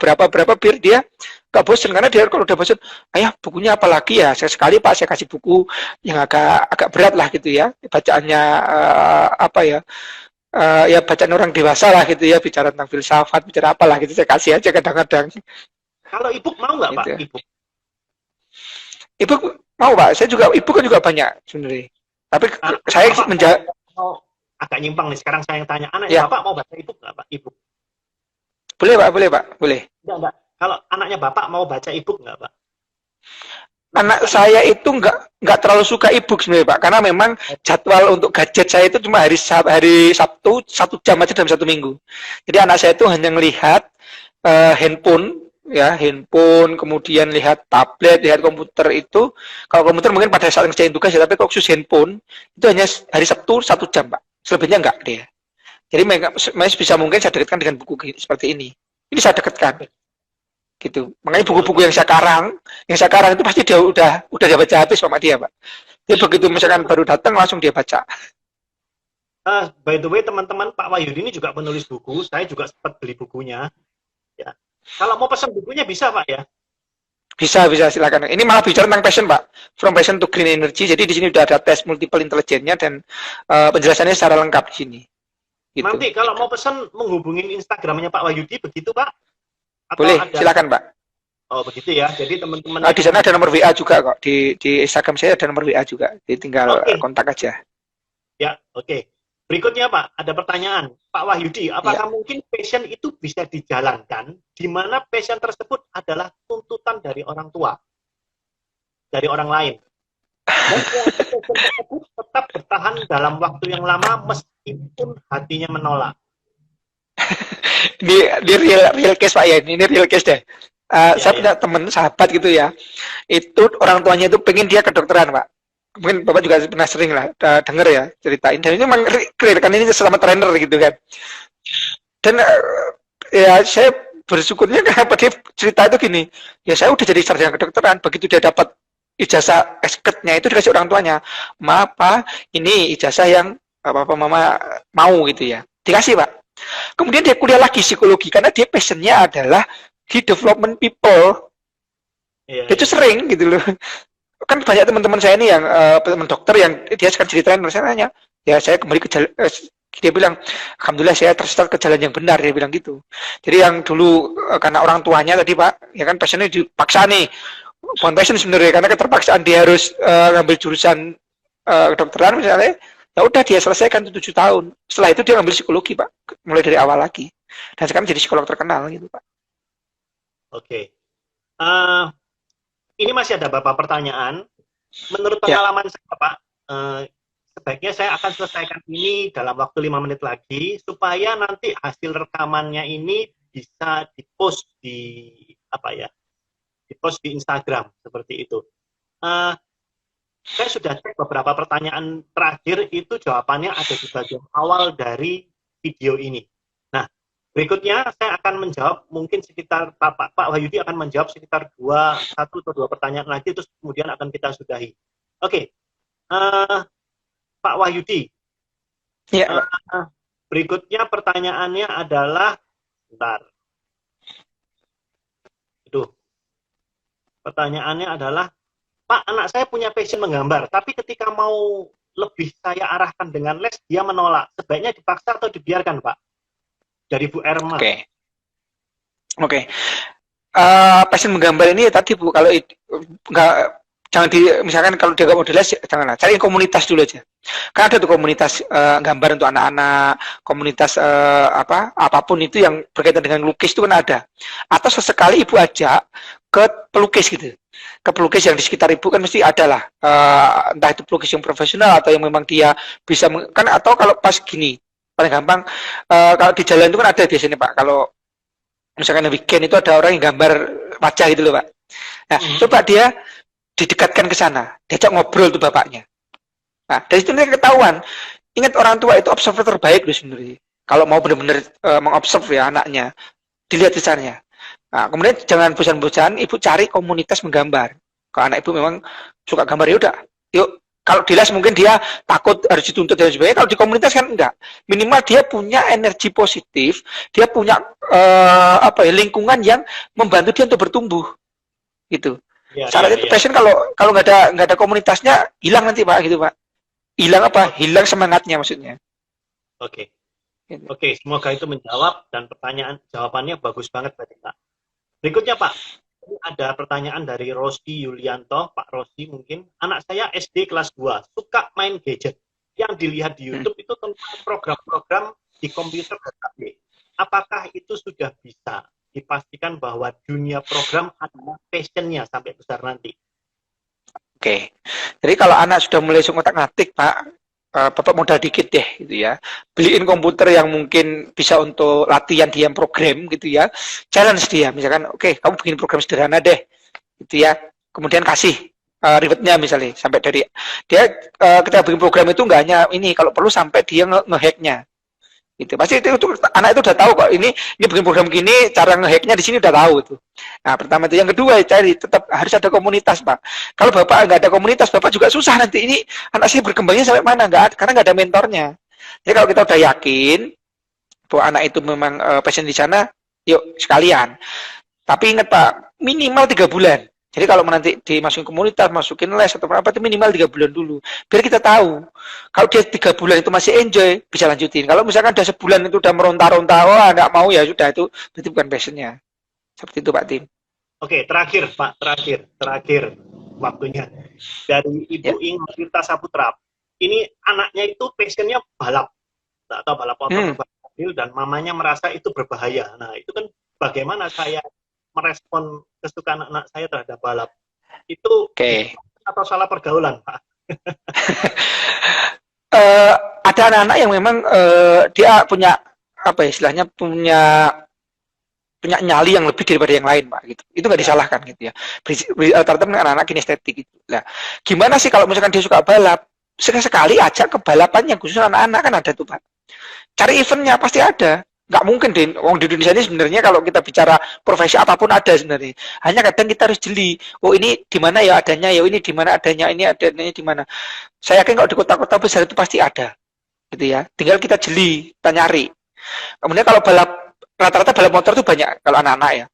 biar dia gak bosan, karena dia kalau udah bosan, ayah bukunya apa lagi ya? Saya sekali Pak saya kasih buku yang agak berat lah gitu ya. Bacaannya ya bacaan orang dewasa lah gitu ya, bicara tentang filsafat, bicara apalah gitu, saya kasih aja kadang-kadang. Kalau e-book mau nggak gitu. Pak? E-book mau Pak, saya juga e-book kan juga banyak sebenarnya. Tapi saya agak nyimpang nih, sekarang saya yang tanya, anaknya Bapak mau baca e-book nggak Pak? E-book. Boleh Pak, boleh. Enggak. Kalau anaknya Bapak mau baca e-book nggak Pak? Anak saya itu nggak terlalu suka e-book sebenarnya Pak, karena memang jadwal untuk gadget saya itu cuma hari Sabtu 1 jam aja dalam 1 minggu. Jadi anak saya itu hanya melihat handphone, kemudian lihat tablet, lihat komputer itu. Kalau komputer mungkin pada saat ngerjain tugas ya, tapi kalau khusus handphone itu hanya hari Sabtu 1 jam Pak, selebihnya enggak dia. Jadi bisa mungkin saya dekatkan dengan buku seperti ini. Ini saya dekatkan. Gitu. Makanya buku-buku yang sekarang itu pasti dia udah dia baca habis sama dia, Pak. Dia begitu misalkan baru datang langsung dia baca. By the way, teman-teman, Pak Wahyudi ini juga penulis buku. Saya juga sempat beli bukunya. Ya. Kalau mau pesan bukunya bisa, Pak ya? Bisa silakan. Ini malah bicara tentang passion, Pak. From passion to green energy. Jadi di sini udah ada tes multiple intelligence-nya dan penjelasannya secara lengkap di sini. Gitu. Nanti kalau mau pesan menghubungin Instagramnya Pak Wahyudi begitu Pak? Boleh, silakan Pak. Oh begitu ya. Jadi teman-teman Di sana ada nomor WA juga kok. Di Instagram saya ada nomor WA juga. Jadi tinggal Oke, kontak aja. ya, oke. Berikutnya Pak, ada pertanyaan. Pak Wahyudi, Ya. apakah mungkin passion itu bisa dijalankan di mana passion tersebut adalah tuntutan dari orang tua, dari orang lain? Dan passion tersebut tetap bertahan dalam waktu yang lama meskipun hatinya menolak. Di real case Pak ya. Ini real case deh. Ya, Saya ya. punya teman sahabat gitu ya. Itu orang tuanya itu pengen dia kedokteran Pak. Mungkin Bapak juga pernah sering lah denger ya ceritain. Dan ini memang real kan ini sama trainer gitu kan. Dan ya saya bersyukurnya kenapa dia cerita itu gini. Ya saya udah jadi sarjana kedokteran. Begitu dia dapat ijazah S.Ket.nya itu dikasih orang tuanya. Ma, Pak, ini ijazah yang apa mama mau gitu ya. Dikasih Pak. Kemudian dia kuliah lagi psikologi karena dia passionnya adalah di development people. Ya, Dia itu ya. sering gitu loh. Kan banyak teman-teman saya ini yang teman dokter yang dia sekarang ceritain saya nanya, ya saya kembali ke jalan, dia bilang alhamdulillah saya terstart ke jalan yang benar, dia bilang gitu. Jadi yang dulu karena orang tuanya tadi Pak, ya kan passionnya dipaksa nih, bukan passion sebenarnya karena keterpaksaan dia harus ngambil jurusan kedokteran misalnya, ya udah dia selesaikan 7 tahun. Setelah itu dia ngambil psikologi Pak, mulai dari awal lagi. Dan sekarang jadi psikolog terkenal gitu Pak. Oke. Eh, ini masih ada beberapa pertanyaan. Menurut Ya, pengalaman saya, Pak, sebaiknya saya akan selesaikan ini dalam waktu 5 menit lagi supaya nanti hasil rekamannya ini bisa dipost di apa ya, dipost di Instagram seperti itu. Uh, saya sudah cek beberapa pertanyaan terakhir itu jawabannya ada di bagian awal dari video ini. Nah, berikutnya saya akan menjawab mungkin sekitar Pak Wahyudi akan menjawab sekitar satu atau dua pertanyaan lagi terus kemudian akan kita sudahi. Oke, Pak Wahyudi, ya Pak. berikutnya pertanyaannya adalah, bentar, itu pertanyaannya adalah, Pak, anak saya punya passion menggambar, tapi ketika mau lebih saya arahkan dengan les, dia menolak. Sebaiknya dipaksa atau dibiarkan, Pak? Dari Bu Erma. Oke. Oke. Passion menggambar ini ya tadi Bu, kalau nggak jangan misalkan kalau dia nggak mau les janganlah, cari komunitas dulu aja. Kan ada tuh komunitas gambar untuk anak-anak, komunitas apapun itu yang berkaitan dengan lukis itu kan ada. Atau sesekali Ibu ajak ke pelukis gitu. Ke pelukis yang di sekitar Ibu kan mesti ada lah. Entah itu pelukis yang profesional atau yang memang dia bisa kan, atau kalau pas gini paling gampang kalau di jalan itu kan ada biasanya Pak, kalau misalkan weekend itu ada orang yang gambar wajah gitu loh Pak. Nah, coba dia didekatkan ke sana, diajak ngobrol tuh bapaknya. Nah, dari situ ketahuan. Ingat orang tua itu observer terbaik loh sebenarnya. Kalau mau benar-benar mengobserv ya anaknya, dilihat caranya. Nah, kemudian jangan bosan-bosan, ibu cari komunitas menggambar. Kalau anak ibu memang suka gambar ya udah, yuk. Kalau di les mungkin dia takut harus dituntut dan sebagainya. Kalau di komunitas kan enggak. Minimal dia punya energi positif, dia punya lingkungan yang membantu dia untuk bertumbuh. Gitu. Ya, ya, Syaratnya itu ya. passion kalau nggak ada komunitasnya hilang nanti Pak gitu Pak. Hilang apa? Hilang semangatnya maksudnya. Oke. Gitu. Oke, semoga itu menjawab dan jawabannya bagus banget tadi, Pak. Berikutnya, Pak. Ini ada pertanyaan dari Rosi Yulianto, Pak Rosi mungkin. Anak saya SD kelas 2, suka main gadget. Yang dilihat di YouTube itu tentang program-program di komputer dan HP. Apakah itu sudah bisa dipastikan bahwa dunia program adalah passion-nya sampai besar nanti? Oke. Jadi kalau anak sudah mulai ngotak-ngatik, Pak, Bapak modal dikit deh gitu ya. Beliin komputer yang mungkin bisa untuk latihan dia program gitu ya. Challenge dia, misalkan oke, kamu bikin program sederhana deh. Gitu ya. Kemudian kasih ribetnya misalnya sampai dari dia ketika bikin program itu enggak hanya ini, kalau perlu sampai dia ngehacknya. Gitu. Pasti itu anak itu udah tahu kok ini bikin program gini, cara ngehacknya di sini udah tahu itu. Nah, pertama itu, yang kedua cari tetap harus ada komunitas Pak. Kalau Bapak nggak ada komunitas, Bapak juga susah nanti ini anak saya berkembangnya sampai mana, karena nggak ada mentornya. Jadi kalau kita udah yakin bahwa anak itu memang passion di sana, yuk sekalian. Tapi ingat Pak, minimal 3 bulan. Jadi kalau nanti dimasukin komunitas, masukin les atau apa itu minimal 3 bulan dulu. Biar kita tahu. Kalau dia 3 bulan itu masih enjoy, bisa lanjutin. Kalau misalkan udah sebulan itu udah meronta-ronta, wah nggak mau ya sudah itu berarti bukan passionnya. Seperti itu Pak Tim. Oke, terakhir Pak, terakhir waktunya. Dari Ya. Ibu Tirta Saputra. Ini anaknya itu passionnya balap, atau balap motor, Hmm. balap mobil, dan mamanya merasa itu berbahaya. Nah, itu kan bagaimana saya merespon kesukaan anak saya terhadap balap? Itu Oke. atau salah pergaulan, Pak? Ada anak-anak yang memang dia punya apa ya, istilahnya punya punya nyali yang lebih daripada yang lain, Pak, gitu. Itu nggak Ya, disalahkan gitu ya. Rata-rata anak-anak kinestetik gitu. Nah, gimana sih kalau misalkan dia suka balap? Sekali-sekali ajak ke balapan yang khusus anak-anak kan ada tuh, Pak. Cari eventnya pasti ada. Nggak mungkin deh. Wong di Indonesia ini sebenarnya kalau kita bicara profesi apapun ada sebenarnya. Hanya kadang kita harus jeli. Oh ini di mana ya adanya, ya ini di mana adanya, ini adanya di mana. Saya yakin kalau di kota-kota besar itu pasti ada, gitu ya. Tinggal kita jeli, kita nyari. Kemudian kalau balap rata-rata balap motor itu banyak kalau anak-anak ya.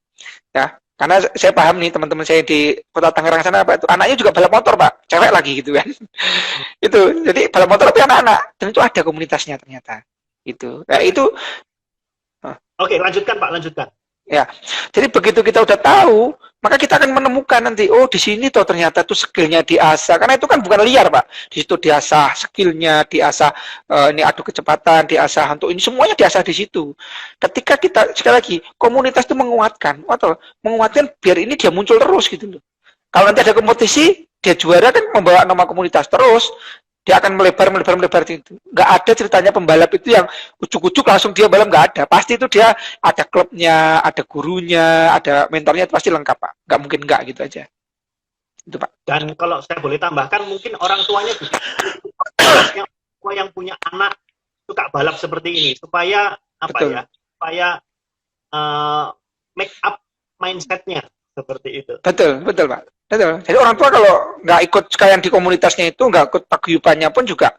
Ya, karena saya paham nih teman-teman saya di Kota Tangerang sana apa itu anaknya juga balap motor, Pak. Cewek lagi gitu kan. Itu. Jadi balap motor tapi anak-anak dan itu ada komunitasnya ternyata. Itu. Nah, itu oke, lanjutkan Pak, lanjutkan. ya. Jadi begitu kita udah tahu, maka kita akan menemukan nanti, oh di sini tuh ternyata tuh skillnya diasah. Karena itu kan bukan liar, Pak. Di situ diasah skillnya, diasah ini adu kecepatan, diasah untuk ini semuanya diasah di situ. Ketika kita sekali lagi komunitas itu menguatkan, atau menguatkan biar ini dia muncul terus gitu loh. Kalau nanti ada kompetisi, dia juara kan membawa nama komunitas terus. Dia akan melebar itu. Nggak ada ceritanya pembalap itu yang ujuk-ujuk langsung dia balap, nggak ada. Pasti itu dia ada klubnya, ada gurunya, ada mentornya, itu pasti lengkap, Pak. Nggak mungkin nggak gitu aja. Itu, Pak. Dan kalau saya boleh tambahkan, mungkin orang tuanya juga yang punya anak suka balap seperti ini, supaya apa Betul. ya, supaya make up mindsetnya seperti itu. Betul, betul, Pak. Betul. Jadi orang tua kalau nggak ikut sekalian di komunitasnya itu, nggak ikut paguyubannya pun juga,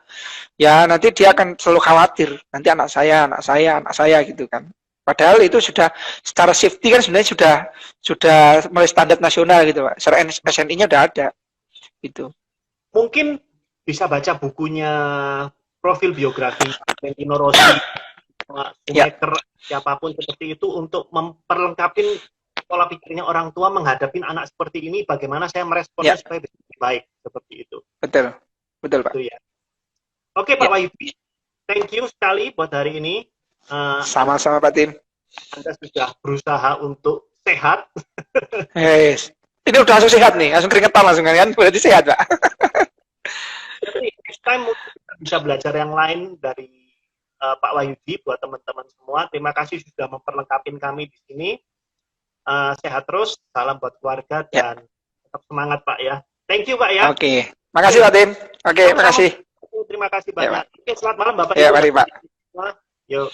ya nanti dia akan selalu khawatir. Nanti anak saya gitu kan. Padahal itu sudah secara safety kan sebenarnya sudah mulai standar nasional gitu, Pak. Secara SNI-nya udah ada. Gitu. Mungkin bisa baca bukunya, profil biografi Valentino Rossi, Ya, Schumacher, siapapun seperti itu, untuk memperlengkapi pola pikirnya orang tua menghadapi anak seperti ini, bagaimana saya meresponnya ya, supaya bisa lebih baik, seperti itu. betul. Betul, Pak. Itu ya. Oke, Pak Ya, Wahyudi, thank you sekali buat hari ini. sama-sama Pak Tim. Anda sudah berusaha untuk sehat. Yes. Ini udah langsung sehat nih, langsung keringetan langsung kan, berarti sehat, Pak. Jadi next time mungkin kita bisa belajar yang lain dari Pak Wahyudi buat teman-teman semua. Terima kasih sudah memperlengkapi kami di sini. Sehat terus, salam buat keluarga, Ya, dan tetap semangat Pak ya. Thank you Pak ya. oke. Makasih Pak Tim. Oke, Sama-sama. makasih. Terima kasih Ya, banyak. Pak. Oke, selamat malam Bapak Ya, Ibu. mari Pak. Yuk.